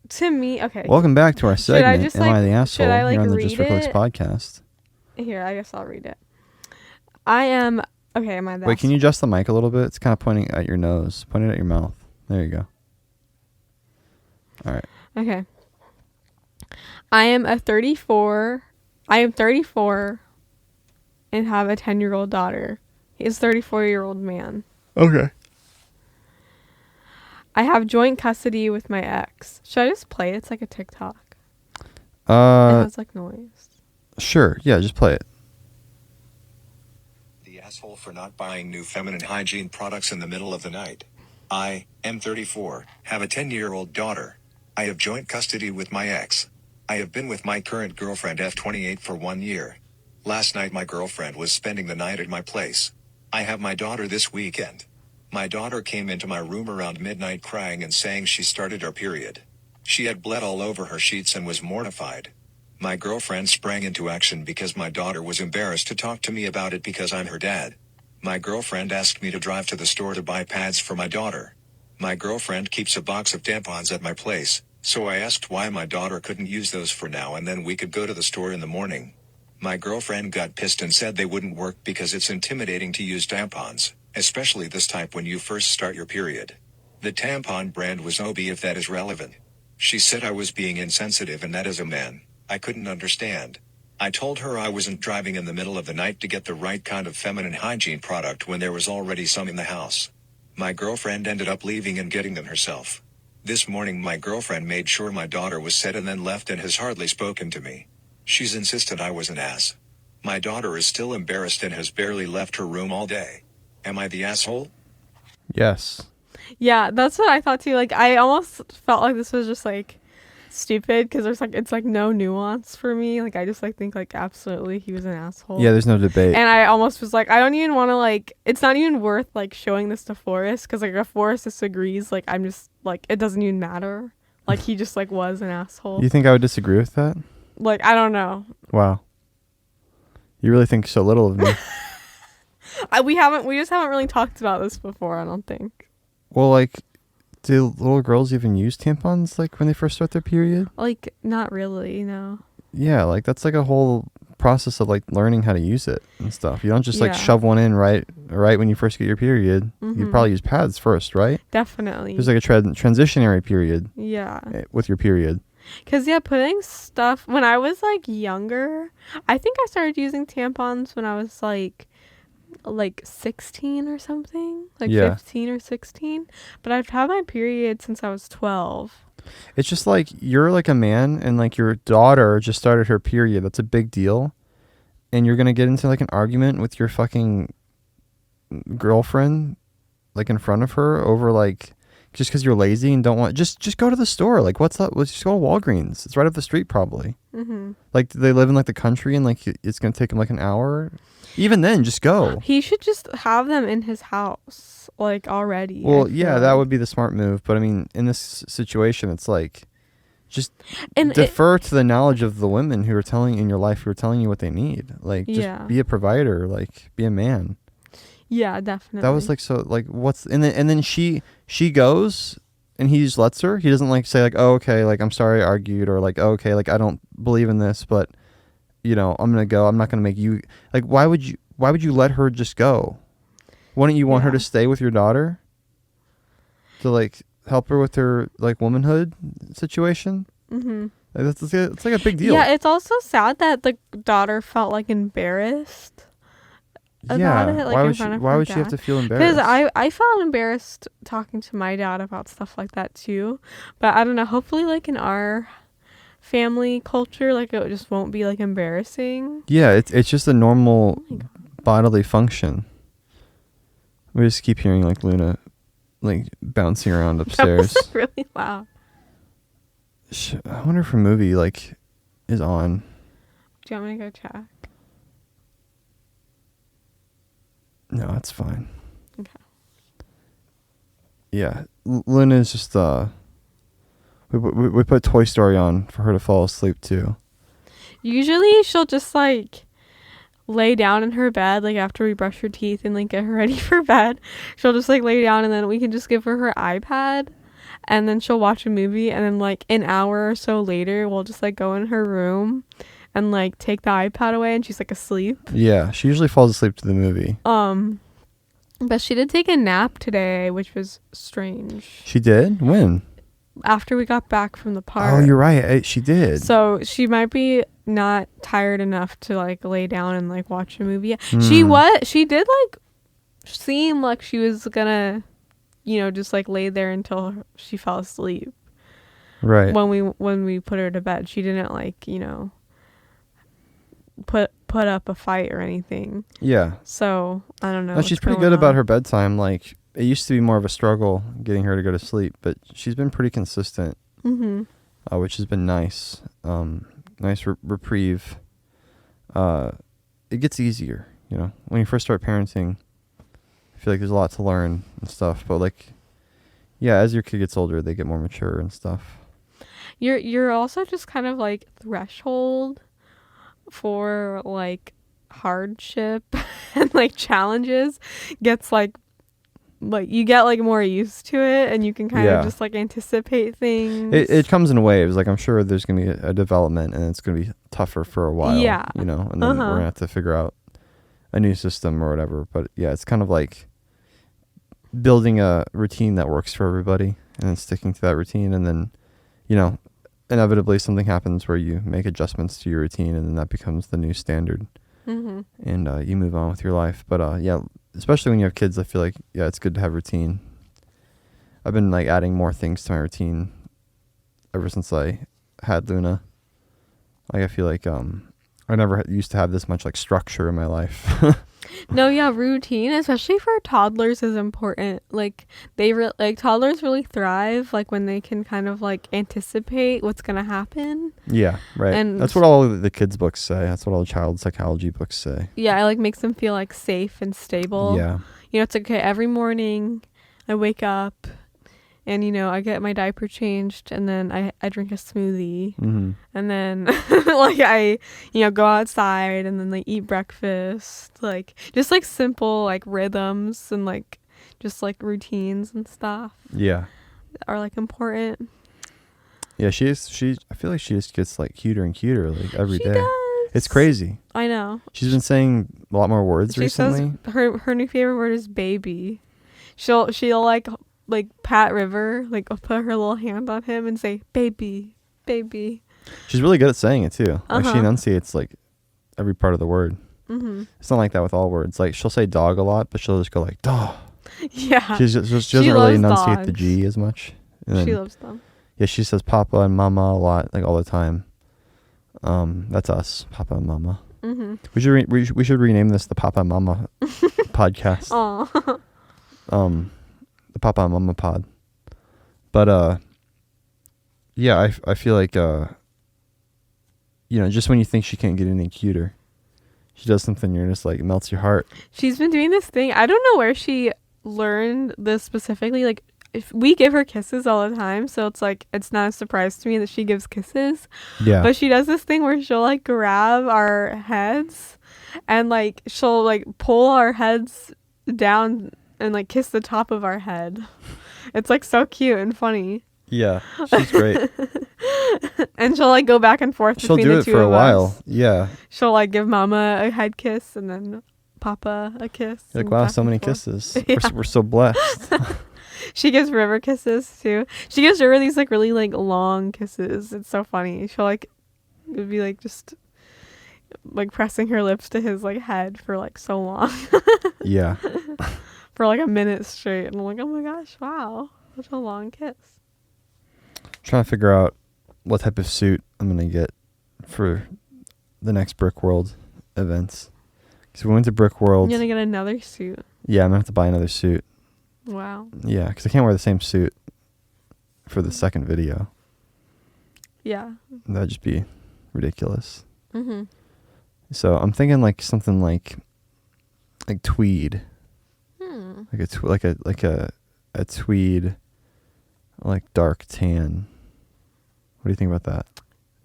To me, okay. Welcome back to our Should I segment. just, Am like- I the should asshole? I, like, Here on the Just read for Clicks it? podcast. Here, I guess I'll read it. I am okay. Am I the Wait, can asshole? you adjust the mic a little bit? It's kind of pointing at your nose. Point it at your mouth. There you go. All right. Okay. I am 34 and have a 10-year-old daughter. He is a 34-year-old man. Okay. I have joint custody with my ex. Should I just play it? It's like a TikTok. It has like noise. Sure. Yeah, just play it. The asshole for not buying new feminine hygiene products in the middle of the night. I am 34, have a 10-year-old daughter. I have joint custody with my ex. I have been with my current girlfriend F28 for 1 year. Last night my girlfriend was spending the night at my place. I have my daughter this weekend. My daughter came into my room around midnight crying and saying she started her period. She had bled all over her sheets and was mortified. My girlfriend sprang into action because my daughter was embarrassed to talk to me about it because I'm her dad. My girlfriend asked me to drive to the store to buy pads for my daughter. My girlfriend keeps a box of tampons at my place, so I asked why my daughter couldn't use those for now and then we could go to the store in the morning. My girlfriend got pissed and said they wouldn't work because it's intimidating to use tampons, especially this type when you first start your period. The tampon brand was OB if that is relevant. She said I was being insensitive and that as a man, I couldn't understand. I told her I wasn't driving in the middle of the night to get the right kind of feminine hygiene product when there was already some in the house. My girlfriend ended up leaving and getting them herself. This morning my girlfriend made sure my daughter was set and then left and has hardly spoken to me. She's insisted I was an ass. My daughter is still embarrassed and has barely left her room all day. Am I the asshole? Yes. Yeah, that's what I thought too. Like, I almost felt like this was just like stupid because it's like no nuance for me. Like, I just like think like absolutely he was an asshole. Yeah, there's no debate. And I almost was like, I don't even want to like. It's not even worth like showing this to Forrest because like if Forrest disagrees, like I'm just like it doesn't even matter. Like he just like was an asshole. You think I would disagree with that? Like I don't know. Wow. You really think so little of me. We just haven't really talked about this before. I don't think. Well, like, do little girls even use tampons like when they first start their period? Like not really, no. Yeah, like that's like a whole process of like learning how to use it and stuff. You don't just like Yeah. shove one in right when you first get your period. You probably use pads first, right? Definitely. There's like a transitionary period Yeah. with your period. Because, yeah, putting stuff... When I was, like, younger, I think I started using tampons when I was, like 16 or something. Like, Yeah. 15 or 16. But I've had my period since I was 12. It's just like you're like a man and like your daughter just started her period. That's a big deal. And you're going to get into like an argument with your fucking girlfriend like in front of her over like just because you're lazy and don't want just go to the store. Like what's up? Let's just go to Walgreens. It's right up the street probably. Mm-hmm. like Like they live in like the country and like it's going to take them like an hour. Even then, just go. He should just have them in his house, like, already. Well, I yeah, feel that like. would be the smart move. But I mean, in this situation, it's like just And defer to the knowledge of the women who are telling in your life who are telling you what they need. Like, just Yeah. be a provider. Like, be a man. Yeah, definitely. That was like so. Like, what's and then she goes and he just lets her. He doesn't like say like, oh, okay, like I'm sorry I argued, or like, oh, okay, like I don't believe in this, but you know I'm gonna go. I'm not gonna make you like. Why would you let her just go? Wouldn't you want her Yeah. to stay with your daughter? To like help her with her like womanhood situation. Mm-hmm. Like, it's like a big deal. Yeah, it's also sad that the daughter felt, like, embarrassed about it, like, in front of why her would she have dad. to feel embarrassed? Because I felt embarrassed talking to my dad about stuff like that too. But I don't know, hopefully like in our family culture, like it just won't be like embarrassing. Yeah, it's just a normal Oh my God. bodily function. We just keep hearing like Luna like bouncing around That upstairs. was really loud. I wonder if her movie like is on. Do you want me to go check? No, that's fine. Okay. Yeah, Luna's just we put Toy Story on for her to fall asleep too. Usually she'll just like lay down in her bed like after we brush her teeth and like get her ready for bed. She'll just like lay down and then we can just give her iPad and then she'll watch a movie and then like an hour or so later we'll just like go in her room and like take the iPad away and she's like asleep. Yeah, she usually falls asleep to the movie. But she did take a nap today, which was strange. She did? When? After we got back from the park. Oh, you're right. She did. So she might be not tired enough to like lay down and like watch a movie. Mm. She did like seem like she was gonna, just like lay there until she fell asleep. Right. When we put her to bed, she didn't like, put up a fight or anything. Yeah. So I don't know. No, she's pretty good about her bedtime. Like, it used to be more of a struggle getting her to go to sleep, but she's been pretty consistent, which has been nice. Nice reprieve. It gets easier, when you first start parenting. I feel like there's a lot to learn and stuff, but like, yeah, as your kid gets older, they get more mature and stuff. You're also just kind of like threshold for like hardship and like challenges gets like you get like more used to it and you can kind of just like anticipate things. It comes in waves. Like, I'm sure there's gonna be a development and it's gonna be tougher for a while. Yeah. And then we're gonna have to figure out a new system or whatever. But yeah, it's kind of like building a routine that works for everybody and then sticking to that routine, and then inevitably something happens where you make adjustments to your routine and then that becomes the new standard. And you move on with your life. But yeah, especially when you have kids, I feel like it's good to have routine. I've been like adding more things to my routine ever since I had Luna. Like, I feel like I never used to have this much like structure in my life. No, yeah, routine, especially for toddlers, is important. Like toddlers really thrive like when they can kind of like anticipate what's gonna happen. Yeah, right. And that's what all the kids books say. That's what all the child psychology books say. Yeah, it like makes them feel like safe and stable. Yeah. It's okay. Every morning I wake up and I get my diaper changed and then I drink a smoothie and then like I go outside and then like eat breakfast, like just like simple like rhythms and like just like routines and stuff. Yeah, are like important. Yeah, I feel like she just gets like cuter and cuter like every day. Does. It's crazy. I know. She's been saying a lot more words recently. Says her new favorite word is baby. She'll like pat River, like put her little hand on him and say baby, baby. She's really good at saying it too. Like, she enunciates like every part of the word. It's not like that with all words. Like, she'll say dog a lot, but she'll just go like dog. Yeah. She doesn't really enunciate dogs. The G as much. She loves them. Yeah, she says papa and mama a lot, like all the time. That's us, papa and mama. We should rename this the Papa and Mama podcast. Aww. The Papa and Mama pod. But yeah, I feel like just when you think she can't get any cuter, she does something you're just like melts your heart. She's been doing this thing. I don't know where she learned this specifically. Like, if we give her kisses all the time, so it's like it's not a surprise to me that she gives kisses. Yeah. But she does this thing where she'll like grab our heads and like she'll like pull our heads down and like kiss the top of our head. It's like so cute and funny. Yeah, she's great. And she'll like go back and forth she'll between the two of us. She'll do it for a while. Yeah. She'll like give Mama a head kiss and then Papa a kiss. You're like, wow, so many kisses. Yeah. We're so blessed. She gives River kisses too. She gives River these like really like long kisses. It's so funny. She'll like, it would be like just like pressing her lips to his like head for like so long. Yeah. For like a minute straight. And I'm like, oh my gosh, wow. Such a long kiss. Trying to figure out what type of suit I'm going to get for the next Brick World events. Because we went to Brick World. You're going to get another suit. Yeah, I'm going to have to buy another suit. Wow. Yeah, because I can't wear the same suit for the second video. Yeah. That'd just be ridiculous. So I'm thinking like something like tweed. like a tweed, like dark tan. What do you think about that?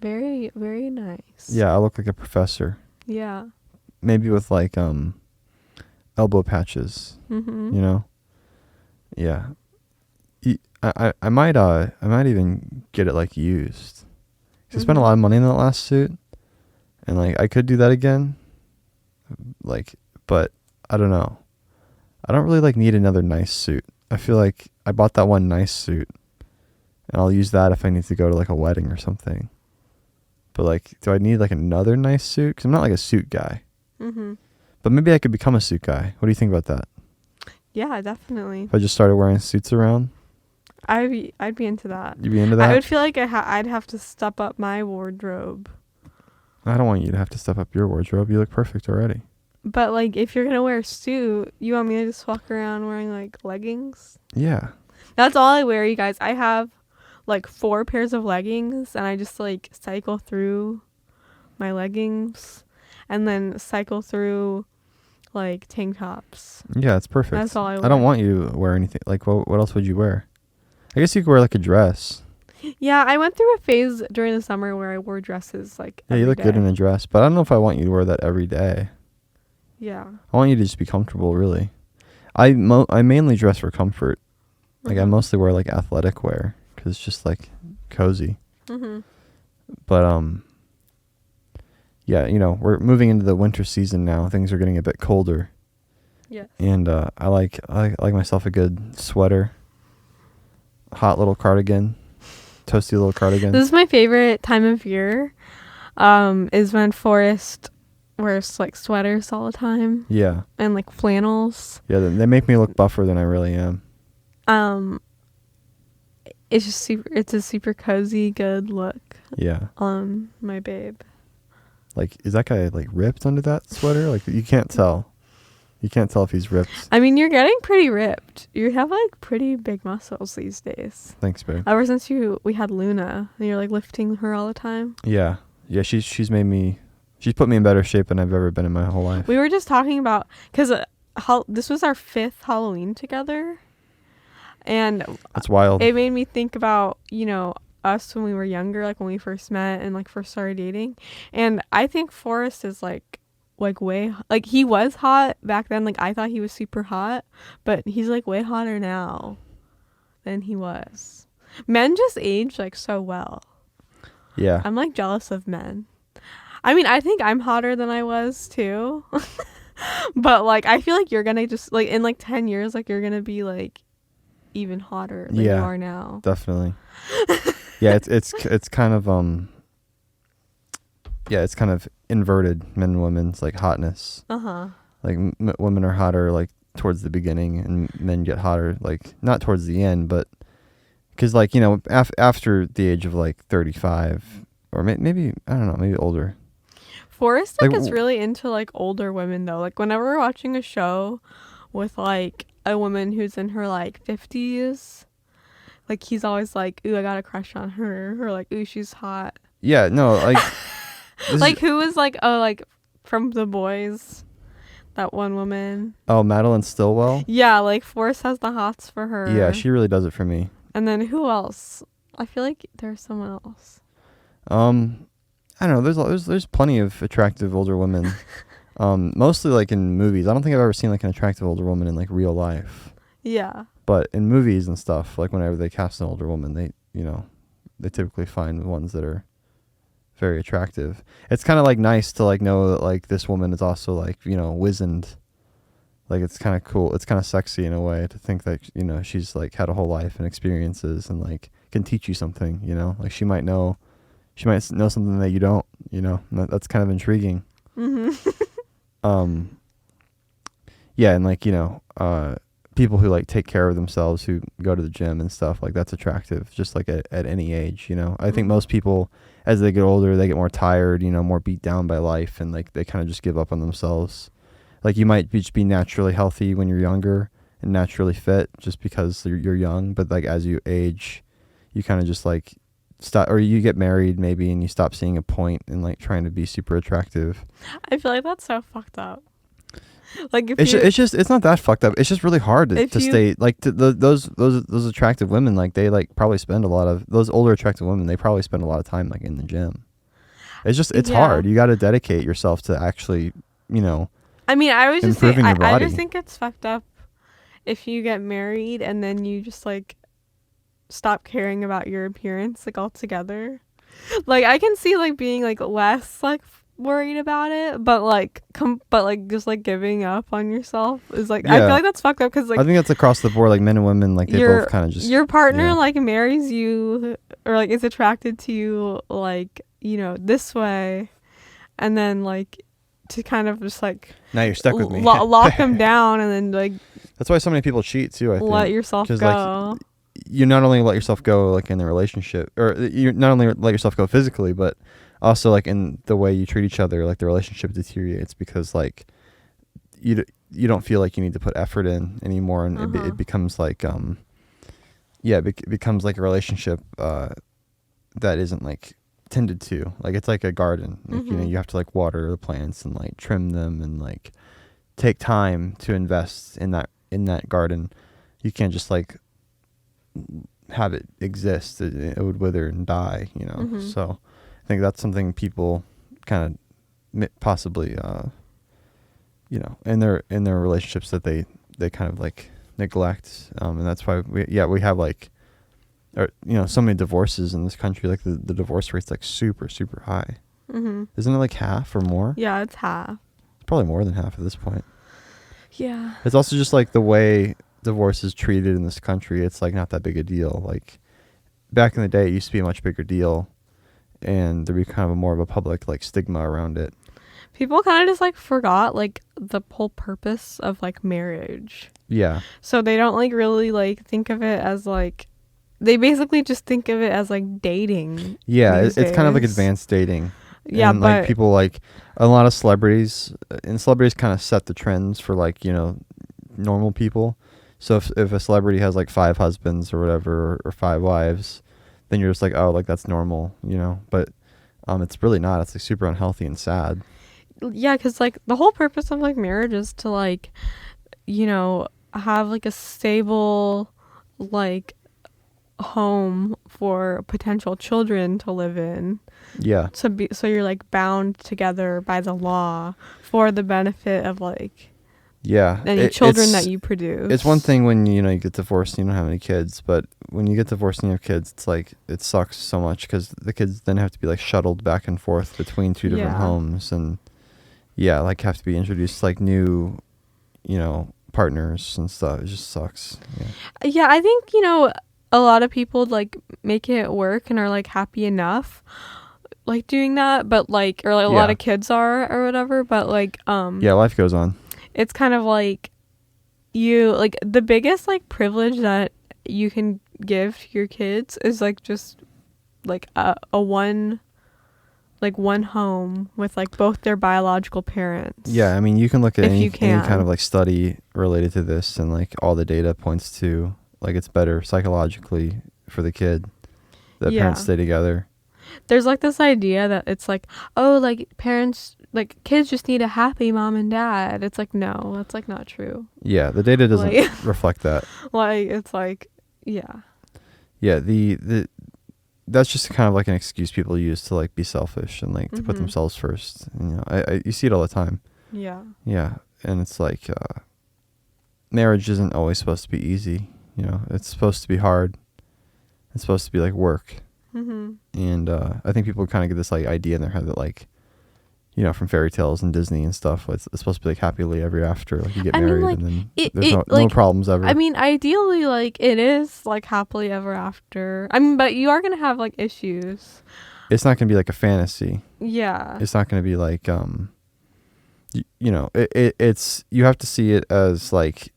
Very, very nice. Yeah, I look like a professor. Yeah. Maybe with like elbow patches. Mm-hmm. You know. Yeah. I might even get it like used. 'Cause I spent a lot of money on that last suit, and like I could do that again. Like, but I don't know. I don't really like need another nice suit. I feel like I bought that one nice suit, and I'll use that if I need to go to like a wedding or something. But like, do I need like another nice suit? 'Cause I'm not like a suit guy. Mm-hmm. But maybe I could become a suit guy. What do you think about that? Yeah, definitely. If I just started wearing suits around, I'd be into that. you'd be into that? I would feel like I'd have to step up my wardrobe. I don't want you to have to step up your wardrobe. You look perfect already. But like, if you're gonna wear a suit, you want me to just walk around wearing like leggings? Yeah. That's all I wear, you guys. I have like 4 pairs of leggings, and I just like cycle through my leggings, and then cycle through like tank tops. Yeah, it's perfect. That's all I I don't wear. want you to wear anything. Like, what else would you wear? I guess you could wear like a dress. Yeah, I went through a phase during the summer where I wore dresses like Yeah, you every look good day. in a dress, but I don't know if I want you to wear that every day. Yeah. I want you to just be comfortable, really. I mainly dress for comfort. Like, I Mhm. mostly wear like athletic wear because it's just like cozy. Mhm. But yeah, you know, we're moving into the winter season now. Things are getting a bit colder, Yes. and I like myself a good sweater, hot little cardigan, toasty little cardigan. This is my favorite time of year. Is when Forrest wears like sweaters all the time Yeah, and like flannels. yeah, they make me look buffer than I really am. It's just super. It's a super cozy, good look Yeah. on my babe. Like, is that guy like ripped under that sweater? Like, you can't tell. You can't tell if he's ripped. I mean, you're getting pretty ripped. You have like pretty big muscles these days. Thanks, babe. Ever since we had Luna, and you're like lifting her all the time. Yeah. Yeah, she's put me in better shape than I've ever been in my whole life. We were just talking about, because this was our 5th Halloween together, and That's wild. it made me think about, you know, us when we were younger, like when we first met and like first started dating. And I think Forrest is like way, like he was hot back then. Like I thought he was super hot, but he's like way hotter now than he was. Men just age like so well. Yeah. I'm like jealous of men. I mean, I think I'm hotter than I was too. But like I feel like you're gonna just like in like 10 years, like you're gonna be like even hotter than you Yeah. are now. Definitely. Yeah, it's kind of yeah, it's kind of inverted, men and women's like hotness. Uh-huh. Like women are hotter like towards the beginning, and men get hotter like not towards the end, but because like, you know, after the age of like 35 or maybe I don't know, maybe older. Forrest Like, is really into like older women though. Like whenever we're watching a show with like a woman who's in her like 50s, like he's always like, ooh, I got a crush on her, or like, ooh, she's hot. Yeah, no, like Like who was like, oh, like from The Boys, that one woman. oh, Madeline Stillwell. Yeah, like Forrest has the hots for her. Yeah, she really does it for me. And then who else? I feel like there's someone else. I don't know. There's plenty of attractive older women. Mostly like in movies. I don't think I've ever seen like an attractive older woman in like real life. Yeah. But in movies and stuff, like whenever they cast an older woman, they typically find ones that are very attractive. It's kind of like nice to like know that like this woman is also like, you know, wizened. Like it's kind of cool. It's kind of sexy in a way to think that, you know, she's like had a whole life and experiences and like can teach you something, you know, like she might know something that you don't, you know. That's kind of intriguing. Mm-hmm. Yeah, and like, you know, people who like take care of themselves, who go to the gym and stuff, like that's attractive just like at any age, you know. I think most people as they get older, they get more tired, you know, more beat down by life, and like they kind of just give up on themselves. Like you might just be naturally healthy when you're younger and naturally fit just because you're young, but like as you age, you kind of just like stop, or you get married maybe and you stop seeing a point in like trying to be super attractive. I feel like that's so fucked up. Like if It's not that fucked up. It's just really hard If to you- stay like those attractive women, like they like probably spend a lot of those older attractive women, they probably spend a lot of time like in the gym. It's Yeah. hard. You got to dedicate yourself to actually, you know, I mean, I was just saying, improving your I body. just think it's fucked up if you get married and then you just like stop caring about your appearance like altogether. Like I can see like being like less like worried about it, but like just like giving up on yourself is like I Yeah. feel like that's fucked up because like I think that's across the board, like men and women, like they your both kind of just your partner yeah. like marries you or like is attracted to you like, you know, this way, and then like to kind of just like Now you're stuck with me. lock them down and then like That's why so many people cheat too. I think let yourself 'Cause, go. like, you not only let yourself go like in the relationship, or you not only let yourself go physically, but also like in the way you treat each other. Like the relationship deteriorates because like you don't feel like you need to put effort in anymore, and it becomes like it becomes like a relationship that isn't like tended to. Like it's like a garden. Like, you know, you have to like water the plants and like trim them and like take time to invest in that garden. You can't just like have it exist. It would wither and die, you know. So I think that's something people kind of possibly you know, in their relationships that they kind of like neglect, and that's why we have like, or you know, so many divorces in this country. Like the divorce rate's like super high. Isn't it like half or more? Yeah, it's half. It's probably more than half at this point. Yeah. It's also just like the way divorce is treated in this country. It's like not that big a deal. Like back in the day, it used to be a much bigger deal, and there'd be kind of a more of a public like stigma around it. People kind of just like forgot like the whole purpose of like marriage. Yeah. So they don't like really like think of it as like, they basically just think of it as like dating. Yeah, these it's kind of like days. advanced dating. Yeah, and but like people like a lot of celebrities, and celebrities kind of set the trends for like, you know, normal people. So if a celebrity has like 5 husbands or whatever, or 5 wives, then you're just like, oh, like that's normal, you know. But it's really not. It's like super unhealthy and sad. yeah, because like the whole purpose of like marriage is to like, you know, have like a stable like home for potential children to live in. Yeah. So you're like bound together by the law for the benefit of like Yeah. any children that you produce. It's one thing when, you know, you get divorced and you don't have any kids, but when you get divorced and you have kids, it's like, it sucks so much because the kids then have to be like shuttled back and forth between 2 different homes, and yeah, like have to be introduced to like new, you know, partners and stuff. It just sucks. Yeah, I think, you know, a lot of people like make it work and are like happy enough like doing that, but like, or like a lot of kids are or whatever, but like Yeah, life goes on. It's kind of like you like the biggest like privilege that you can give to your kids is like just like a one home with like both their biological parents. Yeah, I mean, you can look at If any you can. kind of like study related to this, and like all the data points to like it's better psychologically for the kid that parents stay together. There's like this idea that it's like, oh, like parents, like kids just need a happy mom and dad. It's like, no, that's like not true. Yeah, the data doesn't Like- reflect that. Like it's like, yeah. Yeah, the that's just kind of like an excuse people use to like be selfish and like to put themselves first. And, you know, I you see it all the time. Yeah. Yeah, and it's like marriage isn't always supposed to be easy. You know, it's supposed to be hard. It's supposed to be like work. And I think people kind of get this like idea in their head that like, you know, from fairy tales and Disney and stuff, it's supposed to be like happily ever after. Like you get married like, and then it- there's no like, problems ever. I mean, ideally, like it is like happily ever after. I mean, but you are gonna have like issues. It's not gonna be like a fantasy. Yeah. It's not gonna be like you know, it's you have to see it as like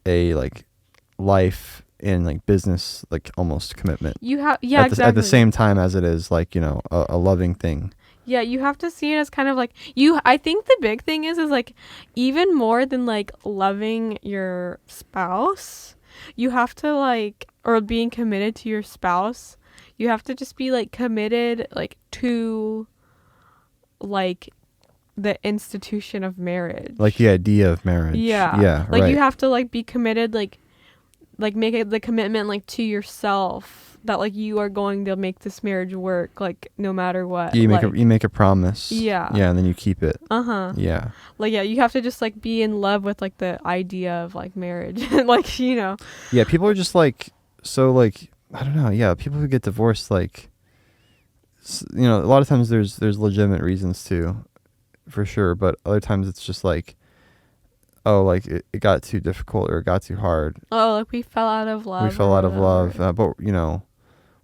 a like life in like business, like almost commitment. You have exactly. At the same time as it is like, you know, a loving thing. Yeah, you have to see it as kind of like I think the big thing is like even more than like loving your spouse, you have to like, or being committed to your spouse, you have to just be like committed like to like the institution of marriage. Like the idea of marriage. Yeah. Yeah. Like right. you have to like be committed, like make it the commitment like to yourself that like you are going to make this marriage work, like no matter what. You like, make a promise. Yeah. Yeah, and then you keep it. Yeah. Like, yeah, you have to just like be in love with like the idea of like marriage. Like, you know. Yeah, people are just like, so like, I don't know. Yeah, people who get divorced, like, you know, a lot of times there's legitimate reasons too, for sure. But other times it's just like, oh, like it got too difficult or it got too hard. Oh, like we fell out of love. We fell out of love, but you know,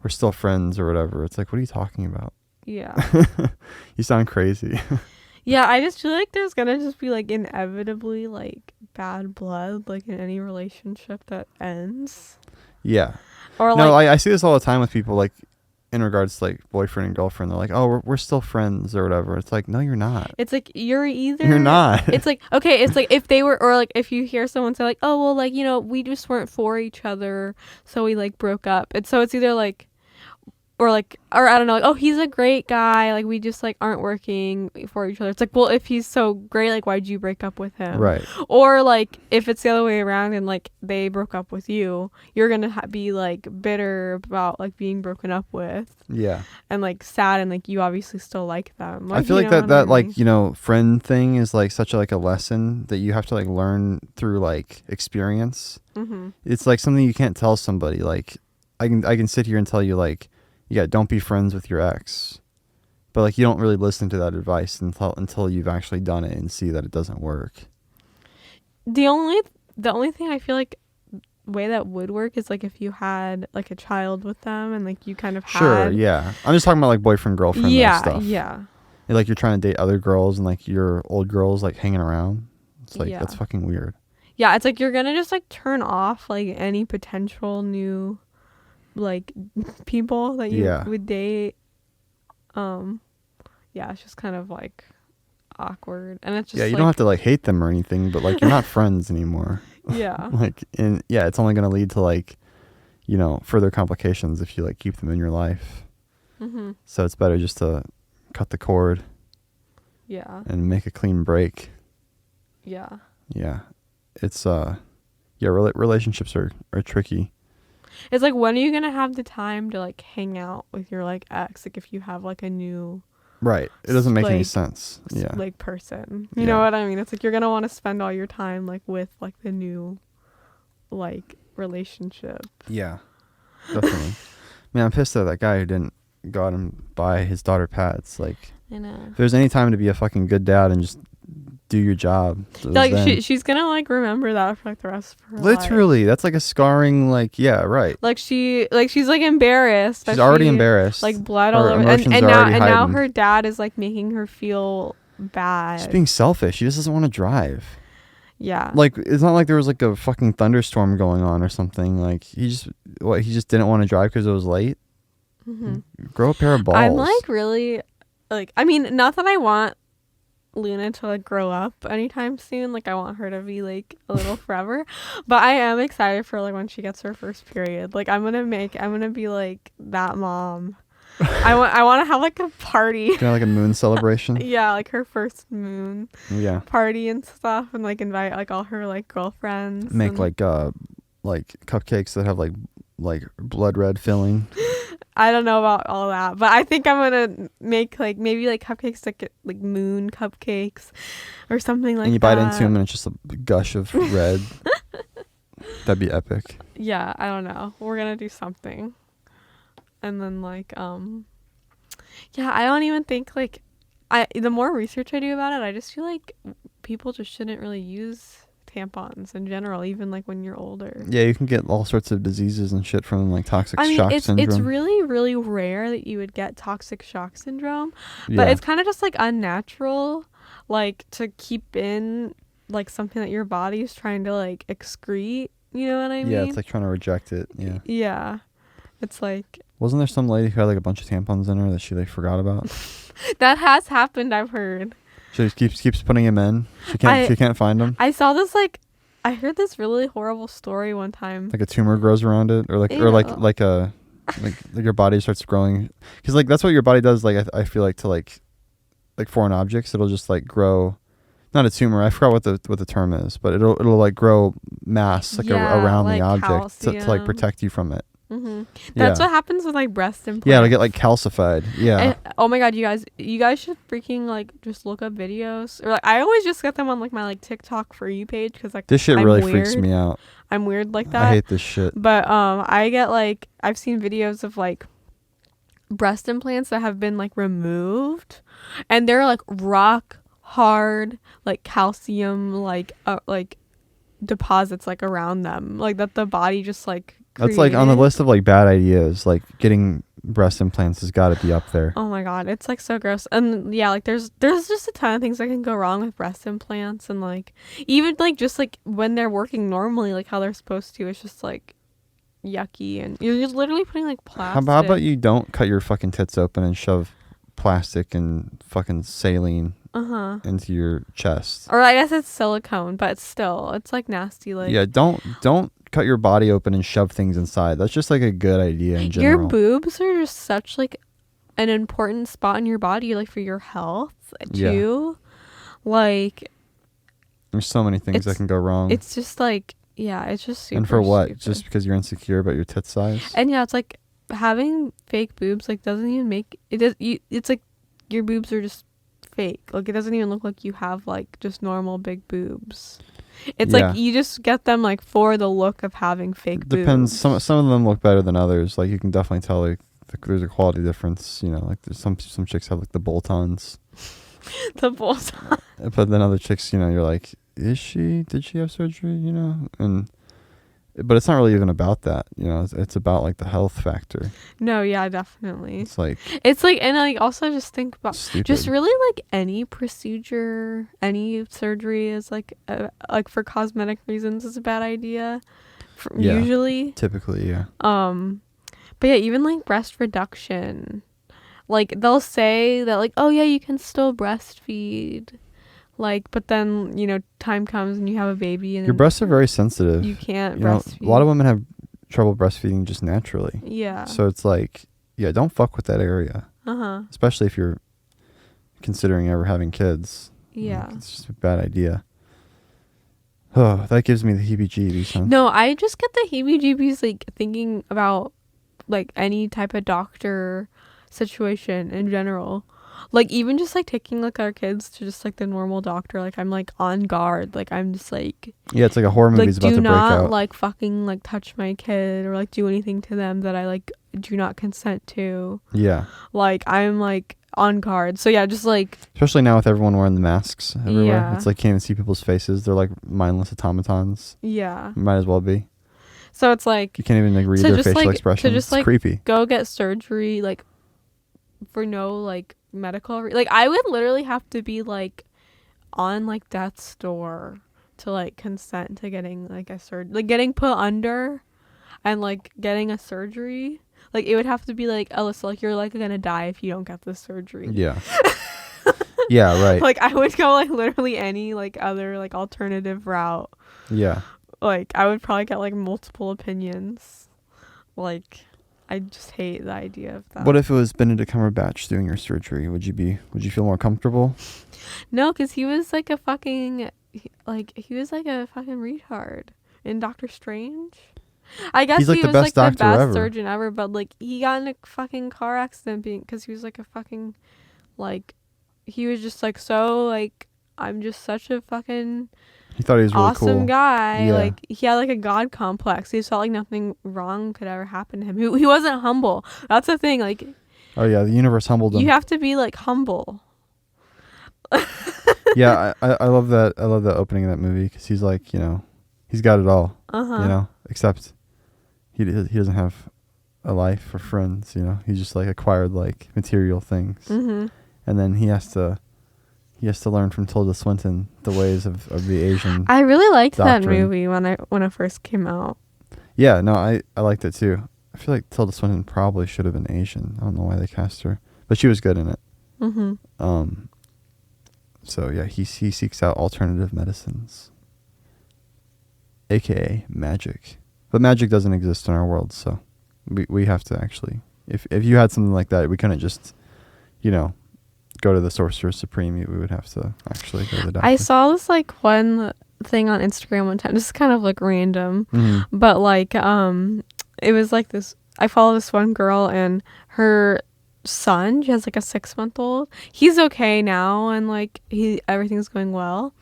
we're still friends or whatever. It's like, what are you talking about? Yeah. You sound crazy. Yeah, I just feel like there's gonna just be like inevitably like bad blood like in any relationship that ends. Yeah. Or no, like I see this all the time with people, like in regards to like boyfriend and girlfriend. They're like, oh, we're still friends or whatever. It's like, no, you're not. it's like you're not. It's like, okay, it's like if they were, or like if you hear someone say like, oh well, like, you know, we just weren't for each other, so we like broke up. And so it's either like, or I don't know, like, oh, he's a great guy, like we just like aren't working for each other. It's like, well, if he's so great, like why'd you break up with him? Right. Or like if it's the other way around and like they broke up with you, you're gonna be like bitter about like being broken up with. Yeah. And like sad, and like you obviously still like them. Like, I feel like that like, you know, friend thing is like such a lesson that you have to like learn through like experience. Mm-hmm. It's like something you can't tell somebody. Like I can sit here and tell you like, yeah, don't be friends with your ex, but like you don't really listen to that advice until you've actually done it and see that it doesn't work. The only thing I feel like way that would work is like if you had like a child with them and like you kind of had. Sure, yeah. I'm just talking about like boyfriend girlfriend stuff. Yeah. And, like you're trying to date other girls and like your old girls like hanging around. It's like that's fucking weird. Yeah, it's like you're gonna just like turn off like any potential new like people that you would date. Yeah, it's just kind of like awkward, and it's just you don't have to like hate them or anything, but like you're not friends anymore. Yeah. Like, and yeah, it's only gonna lead to like, you know, further complications if you like keep them in your life. Mm-hmm. So it's better just to cut the cord. Yeah. And make a clean break. Yeah. Yeah. It's relationships are tricky. It's like, when are you gonna have the time to like hang out with your like ex, like if you have like a new right, it doesn't make any like, sense. Yeah, like person, you know what I mean? It's like you're gonna want to spend all your time like with like the new like relationship. Yeah, definitely. Man, I'm pissed at that guy who didn't go out and buy his daughter pads. Like, I know. If there's any time to be a fucking good dad and just do your job, like she's gonna like remember that for like the rest of her life. Literally, that's like a scarring. Like, yeah, right. Like she's like embarrassed. She's already embarrassed. Like blood all over, and now her dad is like making her feel bad. She's being selfish. She just doesn't want to drive. Yeah. Like, it's not like there was like a fucking thunderstorm going on or something. Like he just didn't want to drive because it was late. Mm-hmm. Grow a pair of balls. I'm like really, like, I mean, not that I want Luna to like grow up anytime soon, like I want her to be like a little forever, but I am excited for like when she gets her first period. Like I'm gonna be like that mom. I want to have like a party, kind of like a moon celebration. Yeah, like her first moon party and stuff, and like invite like all her like girlfriends, make like cupcakes that have like blood red filling. I don't know about all that, but I think I'm gonna make like maybe like cupcakes like moon cupcakes or something like that. And you bite into them and it's just a gush of red. That'd be epic. Yeah, I don't know. We're gonna do something, and then like yeah, I don't even think like the more research I do about it, I just feel like people just shouldn't really use tampons in general, even like when you're older. Yeah, you can get all sorts of diseases and shit from like toxic shock syndrome. It's really, really rare that you would get toxic shock syndrome, but it's kind of just like unnatural, like to keep in like something that your body is trying to like excrete. You know what I mean? Yeah, it's like trying to reject it. Yeah. Yeah, it's like. Wasn't there some lady who had like a bunch of tampons in her that she like forgot about? That has happened, I've heard. She just keeps putting them in. She can't find them. I saw this I heard this really horrible story one time. Like a tumor grows around it, or like your body starts growing, because like that's what your body does. Like I feel like to like like foreign objects, it'll just like grow. Not a tumor. I forgot what the term is, but it'll like grow mass like around like the object to like calcium. protect you from it. That's Yeah. what happens with like breast implants. Yeah, it'll get like calcified. Yeah. And, oh my god, you guys should freaking like just look up videos, or like I always just get them on like my like TikTok For You page because like This shit I'm really weird. freaks me out. I'm weird like that. I hate this shit. But I get like I've seen videos of like breast implants that have been like removed, and they're like rock hard like calcium like deposits like around them, like that the body just like That's like on the created. list of like bad ideas. Like getting breast implants has got to be up there. Oh my god, it's like so gross. And yeah, like there's just a ton of things that can go wrong with breast implants, and like even like just like when they're working normally like how they're supposed to, it's just like yucky, and you're just literally putting like plastic. How about you don't cut your fucking tits open and shove plastic and fucking saline into your chest? Or I guess it's silicone, but still it's like nasty. Like Yeah, don't cut your body open and shove things inside. That's just like a good idea in general. your boobs are just such like an important spot in your body, like for your health too. Like There's so many things that can go wrong. it's just like it's just super and for what? stupid. Just because you're insecure about your tit size? And yeah, it's like having fake boobs like doesn't even make it does you it's like your boobs are just fake. Like it doesn't even look like you have like just normal big boobs. It's Yeah. like you just get them like for the look of having fake Depends. boobs. Some of them look better than others. Like you can definitely tell like there's a quality difference. You know, like there's some chicks have like the bolt-ons, The balls. but then other chicks, you know, you're like, did she have surgery? You know, but it's not really even about that. You know, it's about like the health factor. No, yeah, definitely. It's like And like also just think about stupid. just really like any procedure, any surgery is like for cosmetic reasons is a bad idea. Yeah. Usually. Typically, yeah. But yeah, even like breast reduction, like they'll say that like, oh yeah, you can still breastfeed, like, but then you know time comes and you have a baby and Your breasts are very sensitive. you can't You know, breastfeed. a lot of women have trouble breastfeeding just naturally. Yeah. So it's like, yeah, don't fuck with that area, especially if you're considering ever having kids. Yeah. Like, it's just a bad idea. Oh, that gives me the heebie-jeebies, huh? No, I just get the heebie-jeebies like thinking about like any type of doctor situation in general. Like even just like taking like our kids to just like the normal doctor, like I'm like on guard, like I'm just like, Yeah, it's like a horror movie's like about do to break not out. like fucking like touch my kid or like do anything to them that I like do not consent to. Yeah. Like I'm like on guard. So yeah, just like Especially now with everyone wearing the masks everywhere. Yeah. It's like can't even see people's faces. They're like mindless automatons. yeah. Might as well be. So it's like You can't even like read To their just, facial like- to expressions. just, It's like, creepy. go get surgery like for no like medical like I would literally have to be like on like death's door to like consent to getting like a surgery, like getting put under and like getting a surgery. Like it would have to be like, Alyssa, like you're like gonna die if you don't get this surgery. Yeah. Yeah, right. Like I would go like literally any like other like alternative route. Yeah. Like I would probably get like multiple opinions. Like I just hate the idea of that. What if it was Benedict Cumberbatch doing your surgery? Would you feel more comfortable? No, because he was like a fucking retard in Doctor Strange. I guess He's, like, he the was best like the doctor best ever. surgeon ever, but like he got in a fucking car accident because he was like a fucking like he was just like so like I'm just such a fucking He thought he was really awesome cool. guy. Yeah. Like he had like a god complex. He just felt like nothing wrong could ever happen to him. He wasn't humble. That's the thing. Like Oh yeah, the universe humbled him. you have to be like humble. Yeah, I love that. I love the opening of that movie because he's like, you know, he's got it all. You know, except he doesn't have a life or friends. You know, he's just like acquired like material things, and then he has to learn from Tilda Swinton the ways of the Asian. I really liked that doctrine. movie when it first came out. Yeah, no, I liked it too. I feel like Tilda Swinton probably should have been Asian. I don't know why they cast her, but she was good in it. So yeah, he seeks out alternative medicines, aka magic. But magic doesn't exist in our world, so we have to actually. If you had something like that, we couldn't just, you know, go to the Sorcerer Supreme. We would have to actually go to the doctor. I saw this like one thing on Instagram one time. This is kind of like random, but like it was like this. I follow this one girl and her son. She has like a 6-month-old. He's okay now and like everything's going well.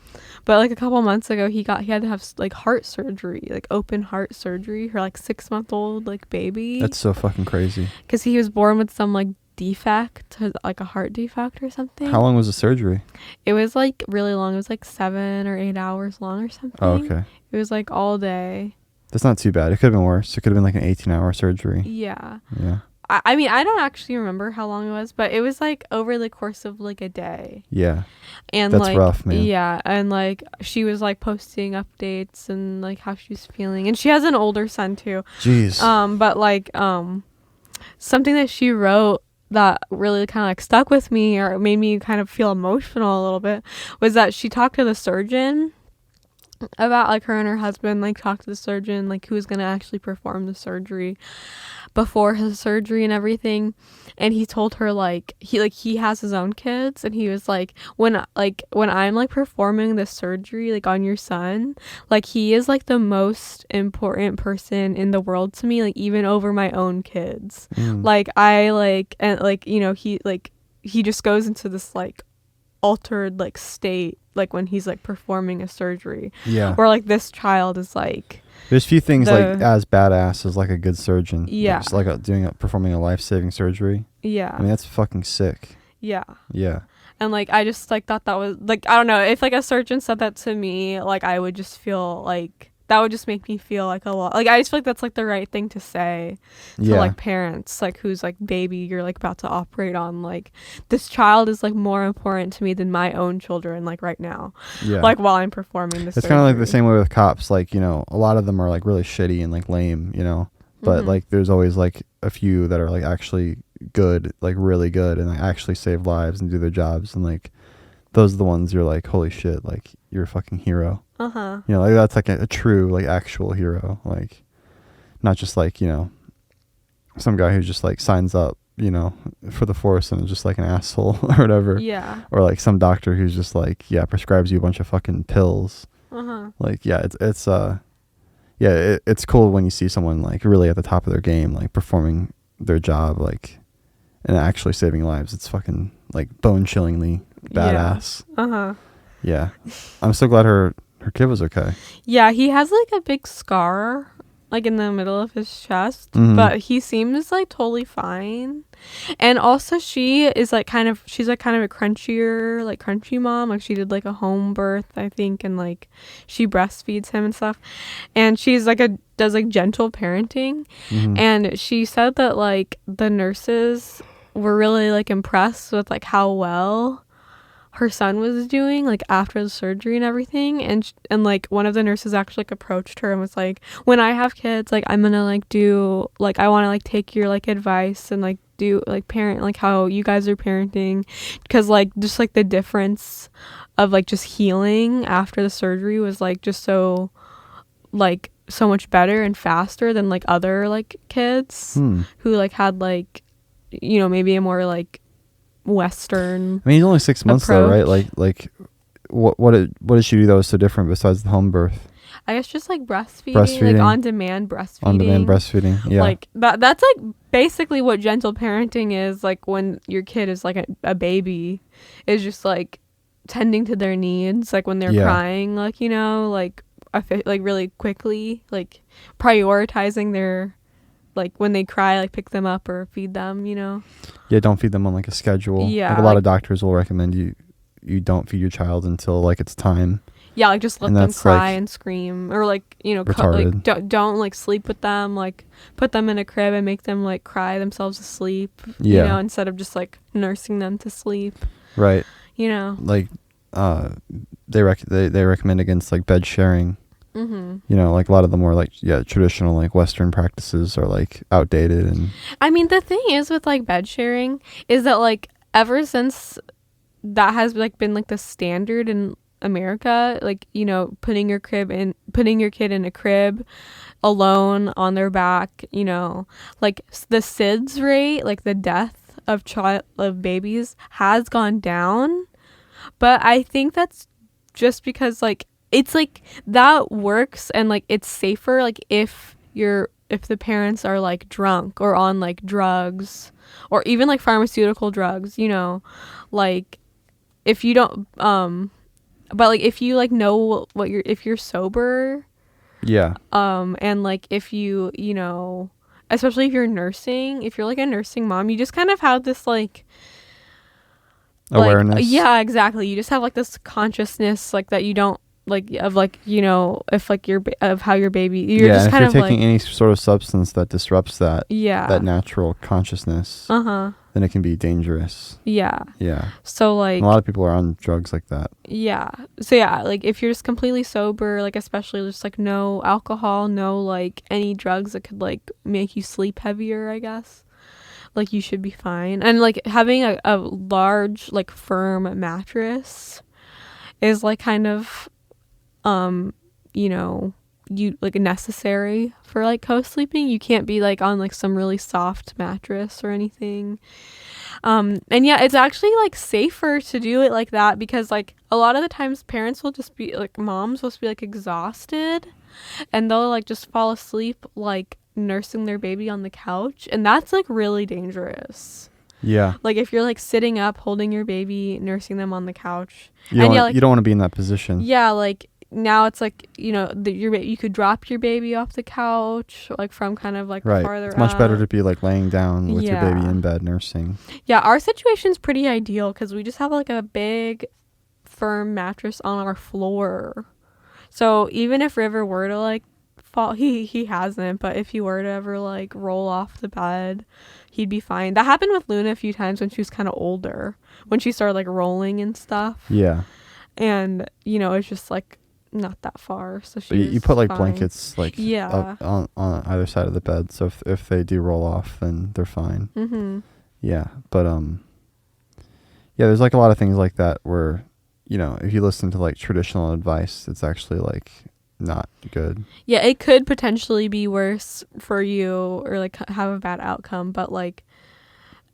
But like a couple months ago, he had to have like heart surgery, like open heart surgery. Her like 6-month-old like baby. That's so fucking crazy. Because he was born with some like defect, like a heart defect or something. How long was the surgery? It was like really long. It was like 7 or 8 hours long or something. Oh, okay. It was like all day. That's not too bad. It could have been worse. It could have been like an 18-hour surgery. Yeah. Yeah. I mean, I don't actually remember how long it was, but it was like over the course of like a day. Yeah. And that's like, rough, man. Yeah, and like she was like posting updates and like how she was feeling, and she has an older son too. Jeez. But like something that she wrote that really kind of like stuck with me or made me kind of feel emotional a little bit was that she talked to the surgeon about like her and her husband like talked to the surgeon like who was going to actually perform the surgery before his surgery and everything, and he told her like he has his own kids, and he was like when I'm like performing this surgery like on your son, like he is like the most important person in the world to me, like even over my own kids. Like I like, and like, you know, he just goes into this like altered like state like when he's like performing a surgery. Yeah. Where like this child is like, there's few things like as badass as like a good surgeon. Yeah. Just like performing a life-saving surgery. Yeah. I mean, that's fucking sick. Yeah. Yeah. And like I just like thought that was like, I don't know, if like a surgeon said that to me, like I would just feel like that would just make me feel like a lot, like I just feel like that's like the right thing to say to like parents like whose like baby you're like about to operate on. Like this child is like more important to me than my own children like right now. Yeah. Like while I'm performing this. It's kind of like the same way with cops. Like, you know, a lot of them are like really shitty and like lame, you know, but like there's always like a few that are like actually good, like really good, and like actually save lives and do their jobs, and like those are the ones you're like, holy shit, like you're a fucking hero. You know, like that's like a true like actual hero, like not just like, you know, some guy who just like signs up, you know, for the force and is just like an asshole or whatever. Yeah. Or like some doctor who's just like, yeah, prescribes you a bunch of fucking pills. Like, yeah, it's cool when you see someone like really at the top of their game, like performing their job, like, and actually saving lives. It's fucking like bone chillingly badass. Yeah. I'm so glad her kid was okay. Yeah, he has like a big scar like in the middle of his chest, but he seems like totally fine. And also she is like she's like kind of a crunchy mom. Like she did like a home birth, I think, and like she breastfeeds him and stuff. And she's like does like gentle parenting. And she said that like the nurses were really like impressed with like how well her son was doing like after the surgery and everything, and like one of the nurses actually like approached her and was like, when I have kids, like I'm gonna like do like I want to like take your like advice and like do like parent like how you guys are parenting, because like just like the difference of like just healing after the surgery was like just so like so much better and faster than like other like kids who like had like, you know, maybe a more like Western. I mean, he's only 6 months approach. though, right? Like what did she do that was so different besides the home birth? I guess just like breastfeeding. Like on-demand breastfeeding. Yeah. Like that's like basically what gentle parenting is, like when your kid is like a baby, is just like tending to their needs, like when they're crying, like, you know, like really quickly, like prioritizing their, like when they cry, like pick them up or feed them, you know. Yeah, don't feed them on like a schedule. Yeah, like a lot of doctors will recommend you don't feed your child until like it's time. Yeah, like just let them cry and scream, or like, you know, like don't like sleep with them, like put them in a crib and make them like cry themselves to sleep. You know, instead of just like nursing them to sleep. Right. You know, like they recommend against like bed sharing. You know, like a lot of the more like traditional like Western practices are like outdated. And I mean, the thing is with like bed sharing is that like ever since that has like been like the standard in America, like, you know, putting your kid in a crib alone on their back, you know, like the SIDS rate, like the death of babies has gone down, but I think that's just because like it's like that works and like it's safer like if the parents are like drunk or on like drugs or even like pharmaceutical drugs, you know, like if you don't but like if you like know what you're if you're sober, Yeah. and like if you know, especially if you're nursing, if you're like a nursing mom, you just kind of have this like Awareness. Yeah, exactly. You just have like this consciousness like that you don't like of like, you know, if like of how your baby you're just and kind if of you're taking like any sort of substance that disrupts that natural consciousness, then it can be dangerous. Yeah. Yeah. So like And a lot of people are on drugs like that. Yeah. So yeah, like if you're just completely sober, like especially just like no alcohol, no like any drugs that could like make you sleep heavier, I guess. Like you should be fine. And like having a large like firm mattress is like kind of you know, you like necessary for like co-sleeping. You can't be like on like some really soft mattress or anything. And yeah, it's actually like safer to do it like that because like a lot of the times parents will just be like moms will just be like exhausted and they'll like just fall asleep like nursing their baby on the couch, and that's like really dangerous. Yeah. Like if you're like sitting up holding your baby nursing them on the couch, You don't want to be in that position. Yeah, like now it's like, you know, you could drop your baby off the couch like from kind of like farther It's much better up. to be like laying down with your baby in bed nursing. Yeah, our situation's pretty ideal because we just have like a big firm mattress on our floor. So even if River were to like fall, he hasn't, but if he were to ever like roll off the bed, he'd be fine. That happened with Luna a few times when she was kind of older, when she started like rolling and stuff. Yeah. And you know, it's just like not that far, so But you put like fine. Blankets like up on either side of the bed, so if they do roll off, then they're fine. Yeah, but yeah, there's like a lot of things like that where, you know, if you listen to like traditional advice, it's actually like not good. Yeah, it could potentially be worse for you or like have a bad outcome, but like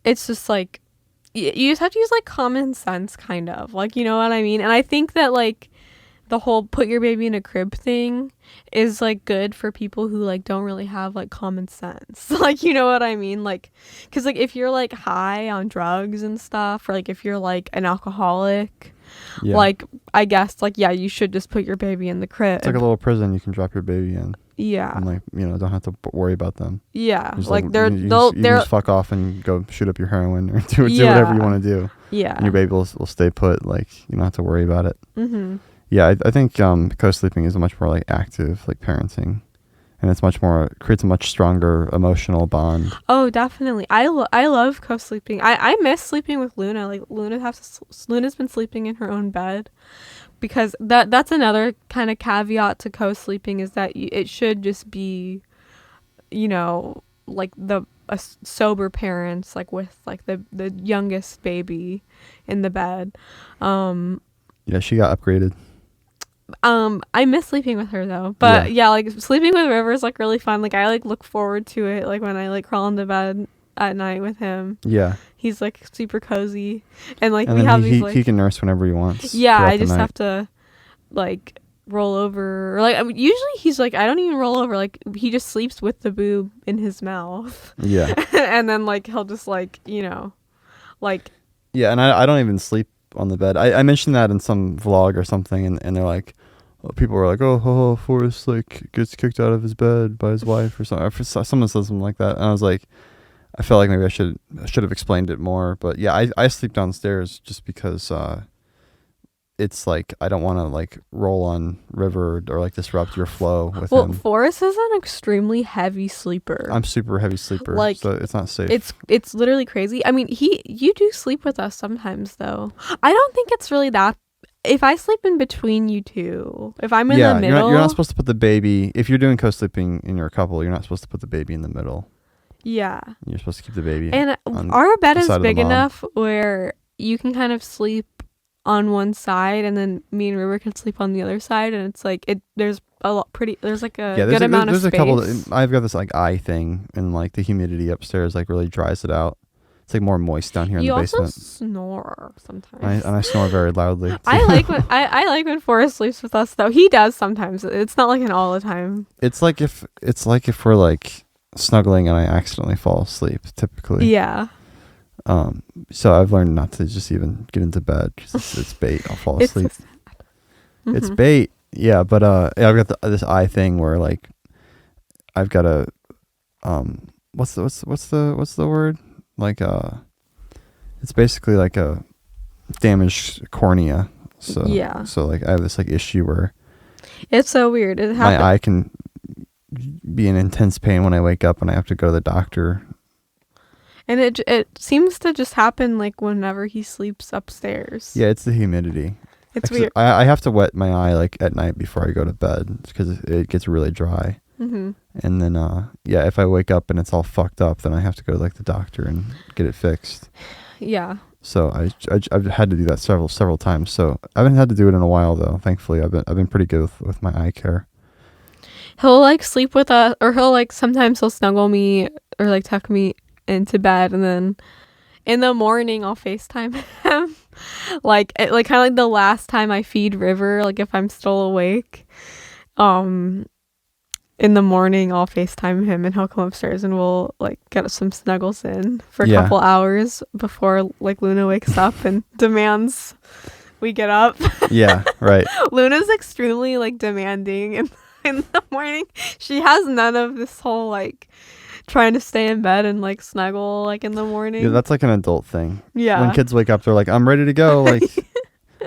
it's just like you just have to use like common sense, kind of, like, you know what I mean? And I think that like the whole put your baby in a crib thing is like good for people who like don't really have like common sense. Like, you know what I mean? Like, because like if you're like high on drugs and stuff, or like if you're like an alcoholic, like I guess like, yeah, you should just put your baby in the crib. It's like a little prison you can drop your baby in. Yeah. And like, you know, don't have to worry about them. Yeah. Just like you just fuck off and go shoot up your heroin or do whatever you want to do. Yeah. And your baby will stay put. Like, you don't have to worry about it. Yeah, I think co-sleeping is a much more like active like parenting, and it's creates a much stronger emotional bond. Oh, definitely. I love co-sleeping. I miss sleeping with Luna. Like Luna's been sleeping in her own bed, because that's another kind of caveat to co-sleeping is that it should just be, you know, like sober parents like with like the youngest baby in the bed. Yeah, she got upgraded. I miss sleeping with her though, but yeah, like sleeping with River is like really fun. Like I like look forward to it, like when I like crawl into bed at night with him. Yeah, he's like super cozy, and like and we then have he can nurse whenever he wants. Yeah, I just have to like roll over, or like I mean, usually he's like, I don't even roll over, like he just sleeps with the boob in his mouth. Yeah. And then like he'll just like, you know, like yeah, and I don't even sleep on the bed. I mentioned that in some vlog or something, and they're like, people were like, oh, Forrest like gets kicked out of his bed by his wife or something. Someone says something like that, and I was like, I felt like maybe I should have explained it more. But yeah, I sleep downstairs just because it's like I don't want to like roll on River or like disrupt your flow with him. Well, Forrest is an extremely heavy sleeper. I'm super heavy sleeper, like, so it's not safe. It's literally crazy. I mean, you do sleep with us sometimes though. I don't think it's really that. If I sleep in between you two, if I'm in the middle, you're not supposed to put the baby. If you're doing co-sleeping and you're a couple, you're not supposed to put the baby in the middle. Yeah, you're supposed to keep the baby. And our bed is big enough where you can kind of sleep on one side, and then me and River can sleep on the other side, and it's like there's like a good amount of space. There's a couple. I've got this like eye thing, and like the humidity upstairs like really dries it out. It's like more moist down here in You the also basement. snore sometimes. And I snore very loudly. Too. I like when I like when Forrest sleeps with us though. He does sometimes. It's not like an all the time. It's like if we're like snuggling and I accidentally fall asleep. Typically. Yeah. So I've learned not to just even get into bed because it's bait. I'll fall asleep. It's so sad. It's Mhm. bait. Yeah, but yeah, I've got this eye thing where like I've got a what's the word? Like it's basically like a damaged cornea. So Yeah. So like I have this like issue where It's so weird. It my happened. eye can be in intense pain when I wake up and I have to go to the doctor. And it seems to just happen like whenever he sleeps upstairs. Yeah, it's the humidity. It's Actually, weird. I have to wet my eye like at night before I go to bed because it gets really dry. Mhm. And then yeah, if I wake up and it's all fucked up, then I have to go to like the doctor and get it fixed. Yeah. So I've had to do that several times. So I haven't had to do it in a while though. Thankfully, I've been pretty good with my eye care. He'll like sleep with us, or he'll like sometimes he'll snuggle me or like tuck me into bed, and then in the morning I'll FaceTime him. like kind of like the last time I feed River, like if I'm still awake, in the morning I'll FaceTime him and he'll come upstairs and we'll like get some snuggles in for a Yeah. couple hours before like Luna wakes up and demands we get up. Yeah, right. Luna's extremely like demanding in the morning. She has none of this whole like trying to stay in bed and like snuggle like in the morning. Yeah, that's like an adult thing. Yeah. When kids wake up, they're like, "I'm ready to go. Like,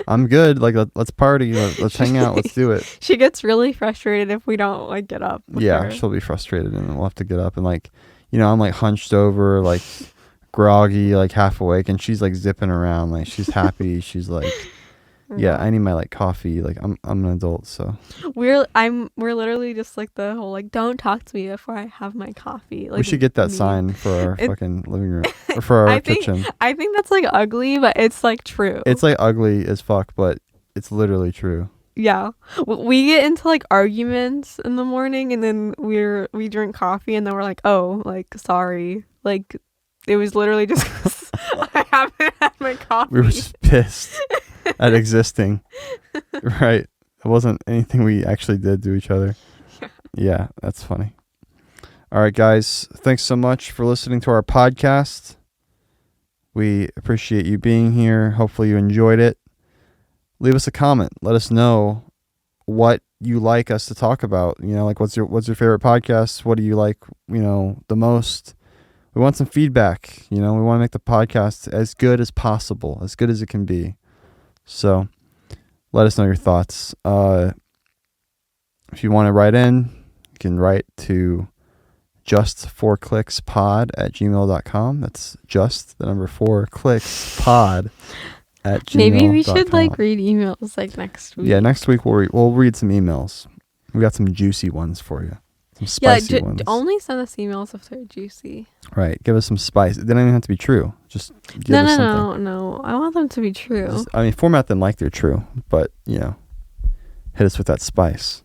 I'm good. Like, let's party. Let's hang out. Let's do it." She gets really frustrated if we don't like get up with Yeah, her. she'll be frustrated, and we'll have to get up and like, I'm like hunched over, like groggy, like half awake, and she's like zipping around, like she's happy. She's like, yeah, I need my like coffee. Like I'm an adult, so We're literally just like the whole like don't talk to me before I have my coffee. Like we should get that me. sign for our It- fucking living room or for our I think- kitchen. I think that's like ugly, but it's like true. It's like ugly as fuck, but it's literally true. Yeah. We get into like arguments in the morning, and then we drink coffee, and then we're like, oh, like sorry, like it was literally just 'cause I haven't had my coffee. We were just pissed at existing. Right. It wasn't anything we actually did to each other. Yeah, that's funny. All right, guys. Thanks so much for listening to our podcast. We appreciate you being here. Hopefully you enjoyed it. Leave us a comment. Let us know what you like us to talk about. Like what's your favorite podcast? What do you like, the most? We want some feedback. We want to make the podcast as good as possible, as good as it can be. So let us know your thoughts. If you want to write in, you can write to just4clickspod@gmail.com. That's just the number 4clickspod@gmail.com. Maybe we should like read emails like next week. Yeah, next week we'll read some emails. We got some juicy ones for you. Some spicy ones. Only send us emails if they're juicy. Right. Give us some spice. They don't even have to be true. Just give us something. No. I want them to be true. Format them like they're true, but hit us with that spice.